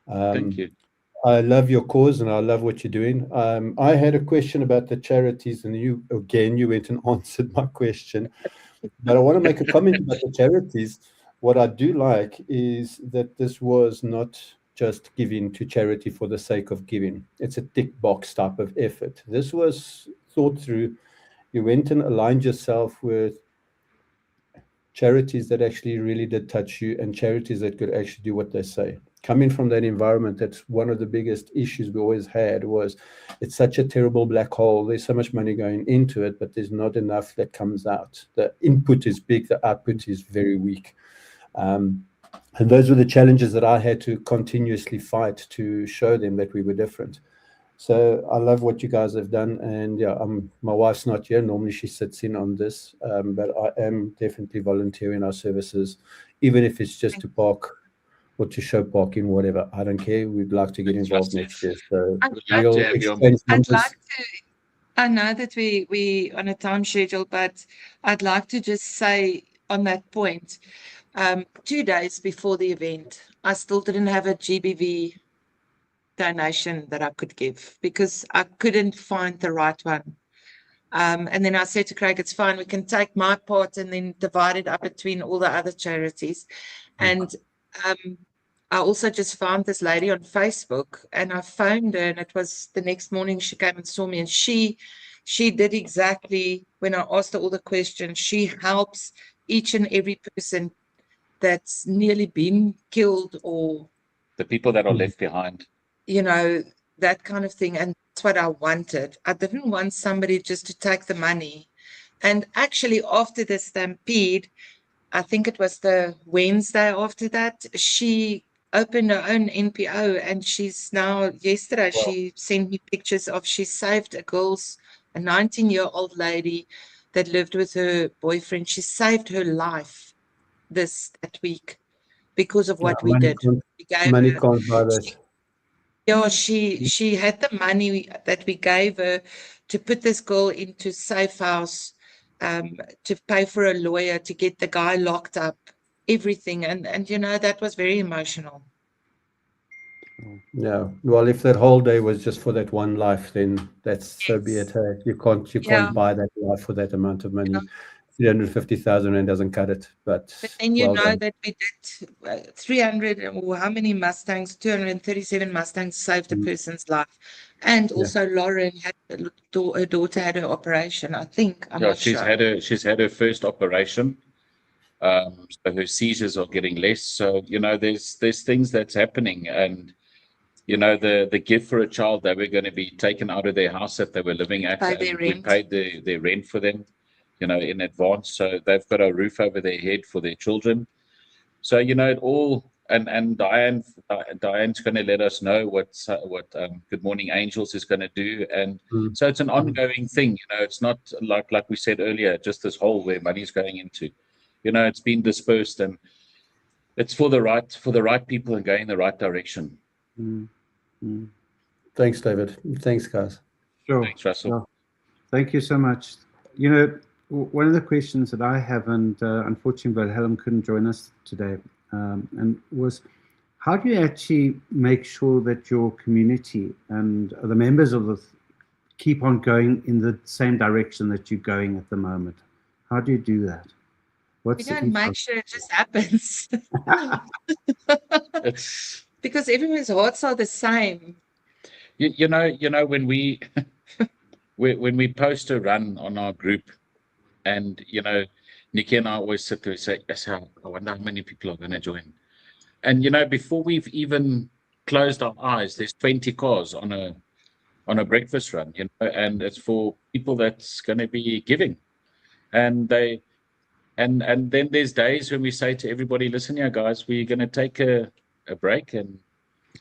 Thank you. I love your cause and I love what you're doing. I had a question about the charities, and you went and answered my question. But I want to make a comment about the charities. What I do like is that this was not just giving to charity for the sake of giving. It's a tick box type of effort. This was thought through. You went and aligned yourself with charities that actually really did touch you, and charities that could actually do what they say. Coming from that environment, that's one of the biggest issues we always had, was it's such a terrible black hole. There's so much money going into it, but there's not enough that comes out. The input is big, the output is very weak. And those were the challenges that I had to continuously fight to show them that we were different. So I love what you guys have done. And yeah, my wife's not here. Normally she sits in on this, but I am definitely volunteering our services, even if it's just to park or to show parking, whatever. I don't care. We'd like to get involved next year. So we'll exchange numbers. I know that we on a time schedule, but I'd like to just say on that point, 2 days before the event, I still didn't have a GBV donation that I could give because I couldn't find the right one. And then I said to Craig, it's fine, we can take my part and then divide it up between all the other charities. And I also just found this lady on Facebook, and I phoned her, and it was the next morning she came and saw me, and she did exactly, when I asked her all the questions, she helps each and every person that's nearly been killed, or the people that are left behind, that kind of thing. And that's what I wanted. I didn't want somebody just to take the money. And actually after the stampede, I think it was the Wednesday after that, she opened her own NPO, and she's now, yesterday, she sent me pictures of, she saved a 19-year-old lady that lived with her boyfriend. She saved her life that week because of what we did. Money can't buy that. Yeah, she had the money that we gave her to put this girl into safe house, to pay for a lawyer, to get the guy locked up, everything. And that was very emotional. Yeah. Well, if that whole day was just for that one life, then that's so be it. Hey? You can't buy that life for that amount of money. 350,000 Rand doesn't cut it. But then that we did 300, or how many Mustangs, 237 Mustangs saved a person's life. And also Lauren had her daughter had her operation, I think. She's had her first operation. So her seizures are getting less. So, there's things that's happening. And, the gift for a child, they were going to be taken out of their house that they were living at. We paid their rent for them, in advance. So they've got a roof over their head for their children. So, it all, and Diane's going to let us know what Good Morning Angels is going to do. And so it's an ongoing thing. It's not like we said earlier, just this hole where money's going into. It's been dispersed, and it's for the right people and going in the right direction. Thanks, David. Thanks, guys. Sure. Thanks, Russell. Sure. Thank you so much. One of the questions that I have, and unfortunately Wilhelm couldn't join us today, and was, how do you actually make sure that your community and the members of the keep on going in the same direction that you're going at the moment? How do you do that? We What's the don't make ethos? sure it just happens. It's Because everyone's hearts are the same. you know when we when we post a run on our group, and Nici and I always sit there and say, "Yes, I wonder how many people are going to join." And before we've even closed our eyes, there's 20 cars on a breakfast run, and it's for people that's going to be giving, and they and then there's days when we say to everybody, "Listen here, guys, we're going to take a break, and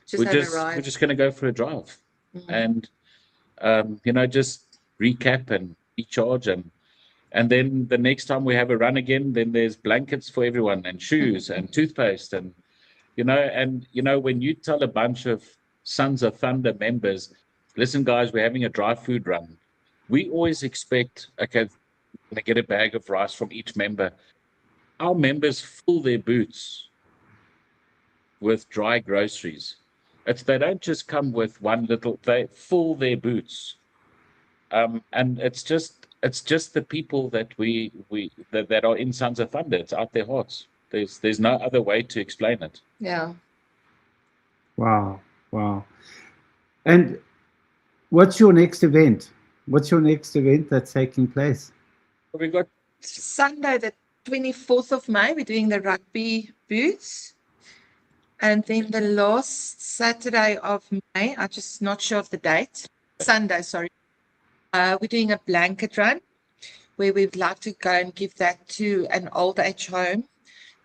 Just have a we're ride. just going to go for a drive, Mhm. and just recap and recharge, and then the next time we have a run again, then there's blankets for everyone and shoes and toothpaste, and when you tell a bunch of Sons of Thunder members, "Listen, guys, we're having a dry food run," we always expect, okay, we're going to get a bag of rice from each member. Our members fill their boots with dry groceries. They don't just come with one little, they fill their boots. And it's just the people that that are in Sons of Thunder. It's out their hearts. There's no other way to explain it. Yeah. Wow. And what's your next event? What's your next event that's taking place? We got Sunday, the 24th of May, we're doing the rugby boots. And then the last Saturday of May, I'm just not sure of the date. Sunday, sorry. We're doing a blanket run where we'd like to go and give that to an old age home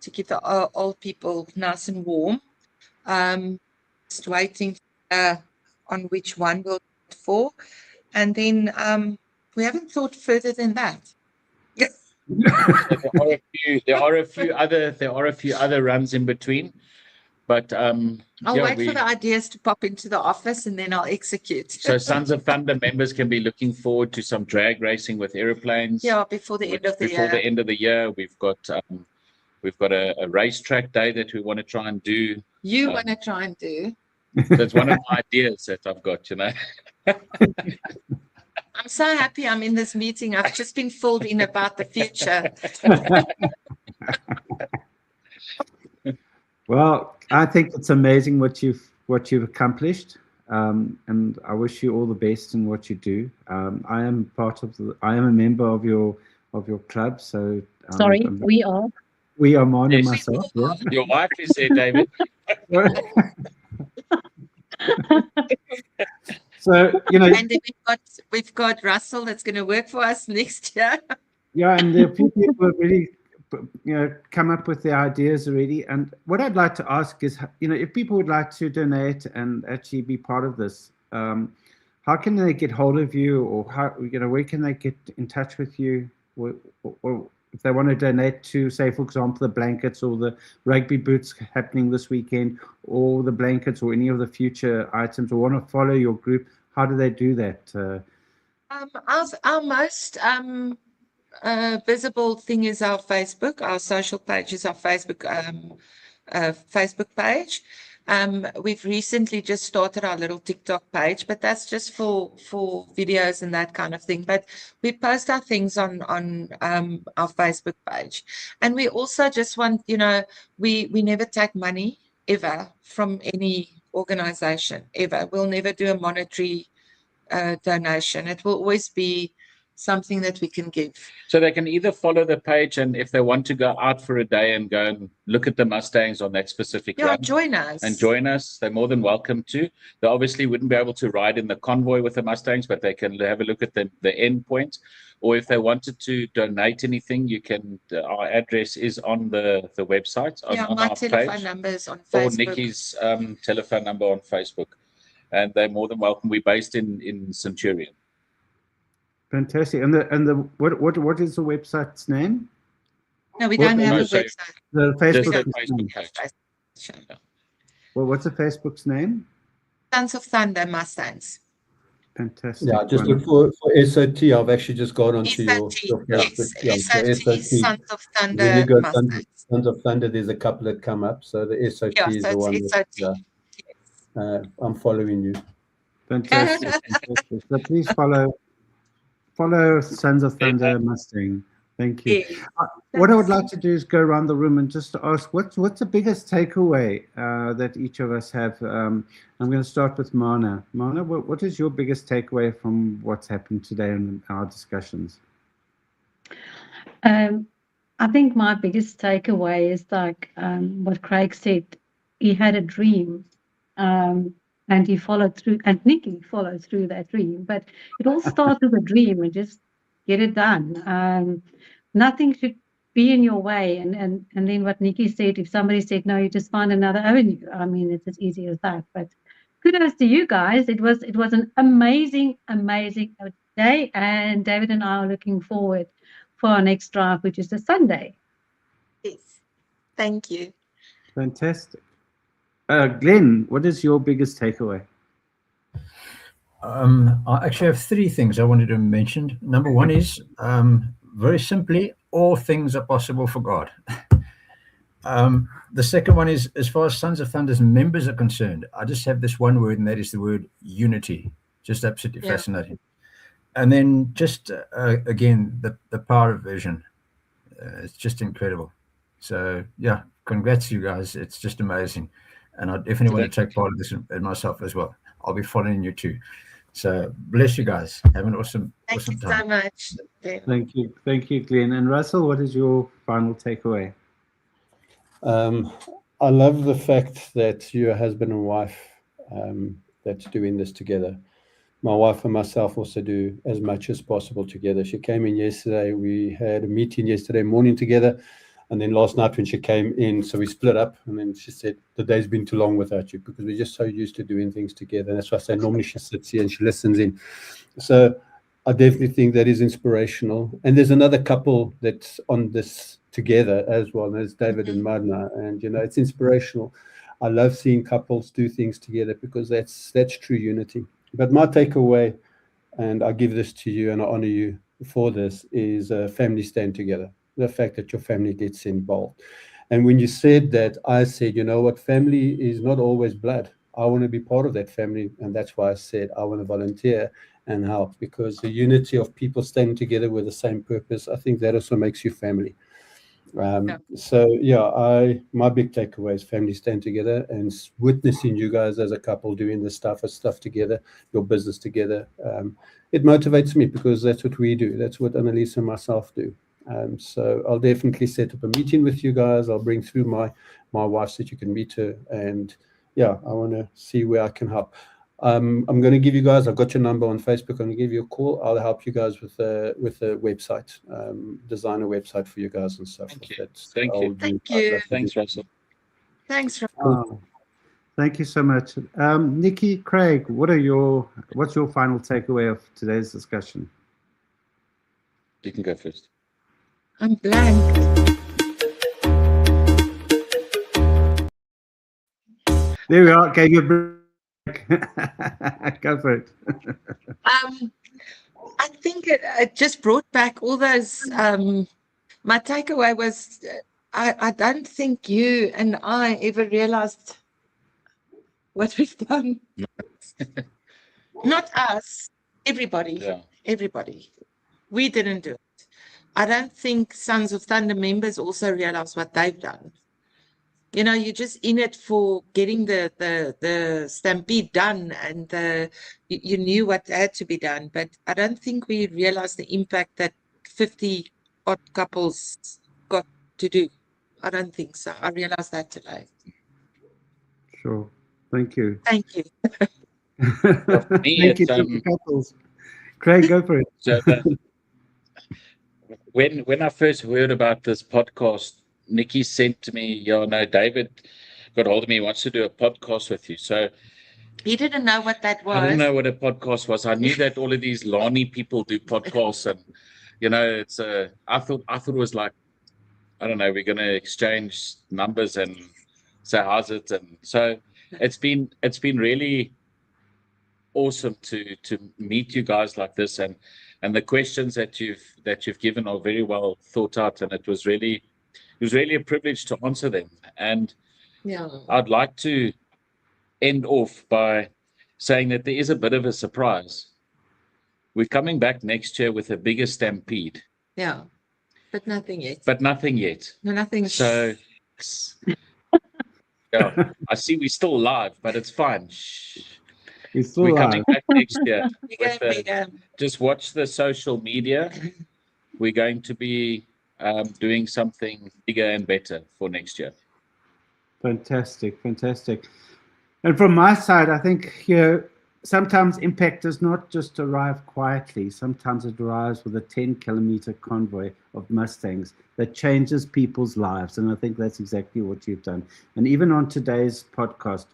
to keep the old people nice and warm. Just waiting on which one we'll go for. And then we haven't thought further than that. there are a few other runs in between, but I'll wait for the ideas to pop into the office and then I'll execute. So Sons of Thunder members can be looking forward to some drag racing with aeroplanes. Yeah, before the end of the year. Before the end of the year, we've got a racetrack day that we want to try and do. You want to try and do? That's one of my ideas that I've got, I'm so happy I'm in this meeting. I've just been filled in about the future. Well, I think it's amazing what you've accomplished, and I wish you all the best in what you do. I am a member of your club, so Sorry, we are. We are Mon and Yes. myself. Yeah. Your wife is there, David. So And then we've got Russell that's going to work for us next year. Yeah, and there are few people have really come up with their ideas already. And what I'd like to ask is, if people would like to donate and actually be part of this, how can they get hold of you, or where can they get in touch with you, or if they want to donate to, say, for example, the blankets or the rugby boots happening this weekend, or the blankets or any of the future items, or want to follow your group, how do they do that? Our most visible thing is our Facebook. Our social page is our Facebook page. We've recently just started our little TikTok page, but that's just for videos and that kind of thing. But we post our things on our Facebook page, and we also just want, we never take money ever from any organization ever. We'll never do a monetary donation. It will always be something that we can give. So they can either follow the page, and if they want to go out for a day and go and look at the Mustangs on that specific run, join us. They're more than welcome to. They obviously wouldn't be able to ride in the convoy with the Mustangs, but they can have a look at the end point. Or if they wanted to donate anything, you can. Our address is on the website. On my our telephone page, number is on Facebook. or Nikki's telephone number on Facebook, and they're more than welcome. We're based in Centurion. Fantastic. And what is the website's name? No, we don't have a so- website. The Facebook Facebook page. page. Well, what's the Facebook's name? Sons of Thunder Mustangs. Fantastic. Yeah, just look for SOT. I've actually just gone onto your SOT, Facebook. yes, Yeah, so SOT, Sons of When you Thunder go Mustangs. Sons of Thunder, there's a couple that come up. So the SOT Yeah, is so the one it's that SOT. I'm following you. Fantastic. Fantastic. So please follow Sons of Thunder Mustang. Thank you. Yes. What I would like to do is go around the room and just ask what's the biggest takeaway that each of us have. I'm going to start with Mana. Mana, what is your biggest takeaway from what's happened today in our discussions? I think my biggest takeaway is like what Craig said. He had a dream, and he followed through, and Nici followed through that dream. But it all starts with a dream, and just get it done. Nothing should be in your way. And then what Nici said, if somebody said no, you just find another avenue. I mean, it's as easy as that. But kudos to you guys. It was an amazing day, and David and I are looking forward for our next drive, which is a Sunday. Yes. Thank you. Fantastic. Glenn, what is your biggest takeaway? I actually have three things I wanted to mention. Number one is very simply, all things are possible for God. The second one is, as far as Sons of Thunder's members are concerned, I just have this one word, and that is the word unity. Just absolutely fascinating. And then just again, the power of vision. It's just incredible. So yeah, congrats you guys. It's just amazing. And I definitely want to take part of this myself as well. I'll be following you too. So bless you guys. Have an awesome Thank time. you so much. Thank you. Thank you, Glenn. And Russell, what is your final takeaway? I love the fact that you're a husband and wife that's doing this together. My wife and myself also do as much as possible together. She came in yesterday. We had a meeting yesterday morning together. And then last night when she came in, so we split up. And then she said, the day's been too long without you, because we're just so used to doing things together. And that's why I say normally she sits here and she listens in. So I definitely think that is inspirational. And there's another couple that's on this together as well. And that's David and Madna. And, you know, it's inspirational. I love seeing couples do things together, because that's true unity. But my takeaway, and I give this to you and I honor you for this, is family stand together. The fact that your family gets involved. And when you said that, I said, you know what, family is not always blood. I want to be part of that family. And that's why I said I want to volunteer and help, because the unity of people standing together with the same purpose, I think that also makes you family. So yeah, my big takeaway is family stand together, and witnessing you guys as a couple doing this stuff together, your business together. It motivates me, because that's what we do. That's what Annalise and myself do. So I'll definitely set up a meeting with you guys. I'll bring through my wife so that you can meet her. And yeah, I want to see where I can help. I'm going to give you guys, I've got your number on Facebook. I'm going to give you a call. I'll help you guys with a website, design a website for you guys and stuff. Thank you. Thank you. Thanks, Russell. Thanks, Russell. Oh, thank you so much. Nici, Craig, what's your final takeaway of today's discussion? You can go first. I'm blank. There we are. Okay, you go for it. I think it just brought back all those. My takeaway was, I don't think you and I ever realized what we've done. Not us, everybody. Yeah. Everybody. We didn't do it. I don't think Sons of Thunder members also realize what they've done. You know, you're just in it for getting the stampede done, and you knew what had to be done. But I don't think we realized the impact that 50 odd couples got to do. I don't think so. I realized that today. Sure. Thank you. Thank you. Thank you to the couples. Craig, go for it. So when I first heard about this podcast, Nici sent to me, David got hold of me, he wants to do a podcast with you. So he didn't know what that was. I didn't know what a podcast was. I knew that all of these Lani people do podcasts, and it's I thought it was like, I don't know, we're going to exchange numbers and say how's it, and so it's been really awesome to meet you guys like this, and the questions that you've given are very well thought out, and it was really a privilege to answer them. And I'd like to end off by saying that there is a bit of a surprise. We're coming back next year with a bigger stampede. Yeah. But nothing yet. but nothing yet. No, nothing. So, yeah, I see we're still live, but it's fine. Shh. We're still We're live. coming back next year. We're with going the- big, just watch the social media. We're going to be doing something bigger and better for next year. Fantastic, fantastic. And from my side, I think here sometimes impact does not just arrive quietly. Sometimes it arrives with a 10-kilometer convoy of Mustangs that changes people's lives. And I think that's exactly what you've done. And even on today's podcast,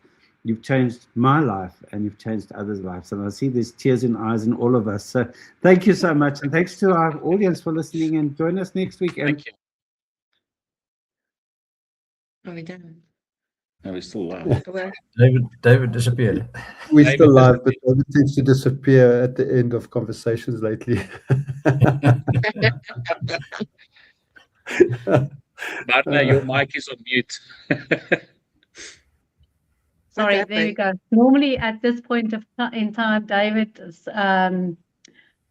you've changed my life and you've changed others' lives. And I see there's tears in eyes in all of us. So thank you so much. And thanks to our audience for listening, and join us next week. And Thank you. Are we done? No, we're still live. Well, David disappeared. We're David still live, but David tends to disappear at the end of conversations lately. Martha, your mic is on mute. Sorry, happened? there we go. Normally at this point in time, David's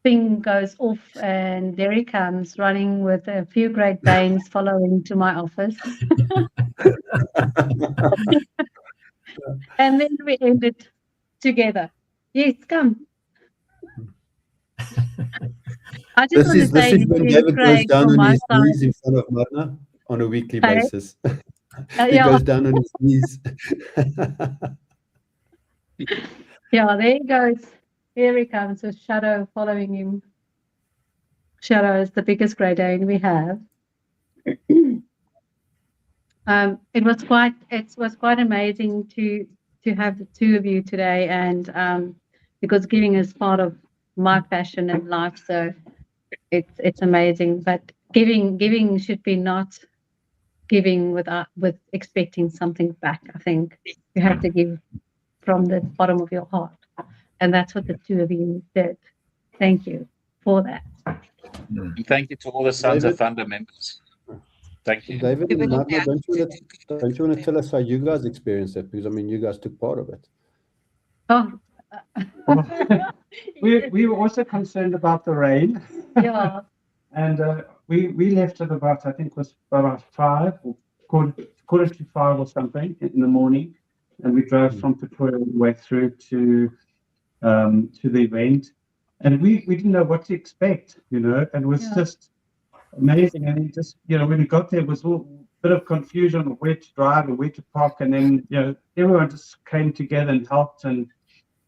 thing goes off and there he comes running with a few Great Danes following to my office. And then we ended together. Yes, come. I just This want to is say, when Nikki and David goes Craig, down from on my his side, knees in front of Marna on a weekly Hey? basis. He yeah, goes down on his knees. yeah, there he goes. Here he comes with Shadow following him. Shadow is the biggest Great Dane we have. It was quite amazing to have the two of you today, and because giving is part of my passion in life, so it's amazing. But giving should be not giving with expecting something back. I think you have to give from the bottom of your heart, and that's what the two of you did. Thank you for that. And thank you to all the Sons of Thunder members. Thank you. David We and will Marna, be don't you able want to tell us how you guys experienced it? Because I mean, you guys took part of it. Oh, we were also concerned about the rain. yeah. And we left at about, I think it was about 5 or quarter to 5 or something in the morning. And we drove from Pretoria all the way through to the event. And we didn't know what to expect, and it was just amazing. And just, when we got there, it was a bit of confusion of where to drive and where to park. And then, everyone just came together and helped and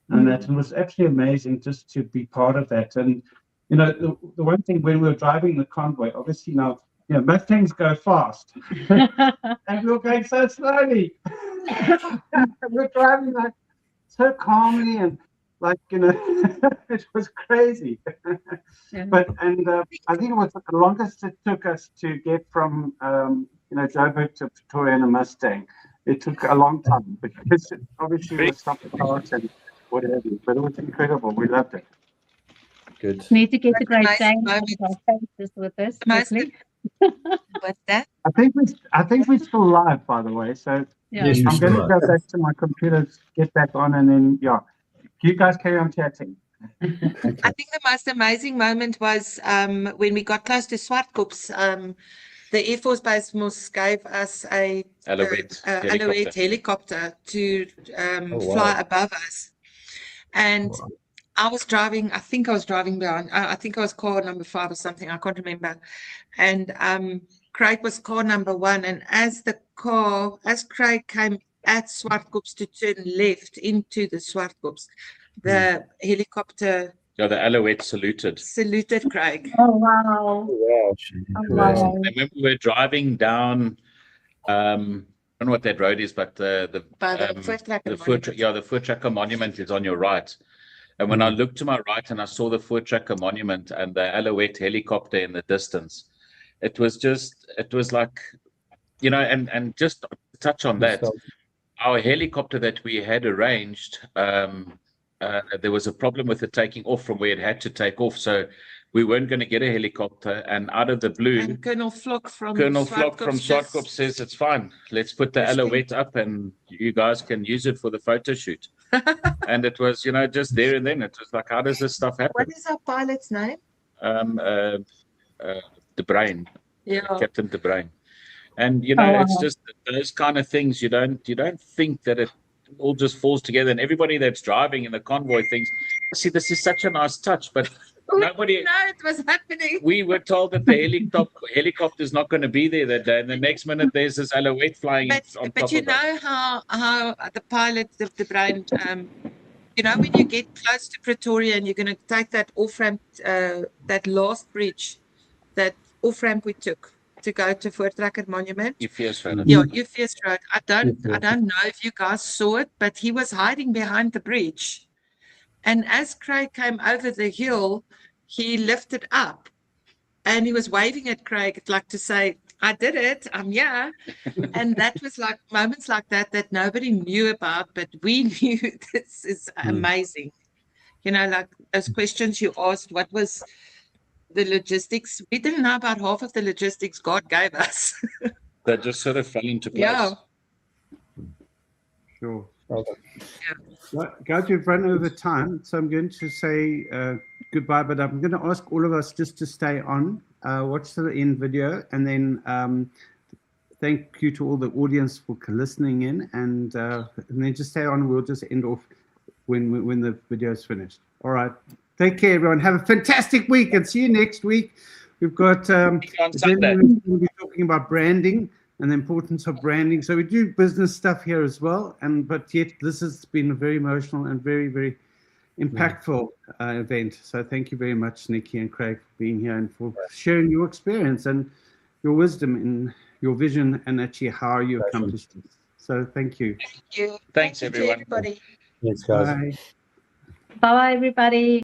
that. And it was absolutely amazing just to be part of that. And, the one thing when we were driving the convoy, obviously now, Mustangs go fast. And we were going so slowly. We're driving like so calmly and like, it was crazy. Yeah. But I think it was the longest it took us to get from Joburg to Pretoria in a Mustang. It took a long time because obviously it was something else and whatever. But it was incredible. We loved it. Good. Need to get the Great Nice Dane moment. with us Nice quickly. What's that? I think we're still live, by the way. So Yeah. Yes, I'm still going to live. go back to my computer, get back on, and then you guys carry on chatting. I think the most amazing moment was when we got close to Swartkops. The Air Force Base gave us a Alouette helicopter to fly above us. And I was driving, I think I was driving behind, I think I was car number 5 or something, I can't remember. And Craig was car number 1. And as Craig came at Swartkops to turn left into the Swartkops, the helicopter Yeah, the Alouette saluted Craig. Oh wow! Wow. Oh, wow! And when we were driving down, I don't know what that road is, but the Ford Tracker monument is on your right. And when I looked to my right and I saw the Ford Tracker monument and the Alouette helicopter in the distance, it was like, and just to touch on that, our helicopter that we had arranged, there was a problem with it taking off from where it had to take off. So we weren't going to get a helicopter. And out of the blue, And Colonel Flock from Swartkop says, it's fine. Let's put the Alouette up and you guys can use it for the photo shoot. And it was, just there and then. It was like, how does this stuff happen? What is our pilot's name? The Brain. Yeah. Captain De Bruin. And Oh, it's wow. just those kind of things you don't think that it all just falls together. And everybody that's driving in the convoy thinks, see, this is such a nice touch, but nobody. No, it was happening. We were told that the helicopter is not going to be there that day, and the next minute there's this alouette flying on But top you of us. know how the pilot, the brain, when you get close to Pretoria and you're going to take that off ramp, that last bridge, that off ramp we took to go to Voortrekker Monument. Eupheus Road. Yeah, Eupheus Road. I don't Eupheus. know if you guys saw it, but he was hiding behind the bridge. And as Craig came over the hill, he lifted up and he was waving at Craig like to say, I did it, I'm here. And that was like moments like that nobody knew about, but we knew. This is amazing. Like those questions you asked, what was the logistics? We didn't know about half of the logistics God gave us. That just sort of fell into place. Yeah. Sure. Well, Well, guys, we've run over time, so I'm going to say goodbye, but I'm going to ask all of us just to stay on, watch the end video, and then thank you to all the audience for listening in, and then just stay on. We'll just end off when the video is finished. All right. Take care, everyone. Have a fantastic week, and see you next week. We've got On Sunday. we'll be talking about branding and the importance of branding. So we do business stuff here as well, but yet this has been a very emotional and very, very impactful event. So thank you very much, Nici and Craig, for being here and for sharing your experience and your wisdom in your vision and actually how you accomplished this. So thank you. Thank you. Thanks, Thank you to everyone. everybody. thanks, guys. Bye. Bye, everybody.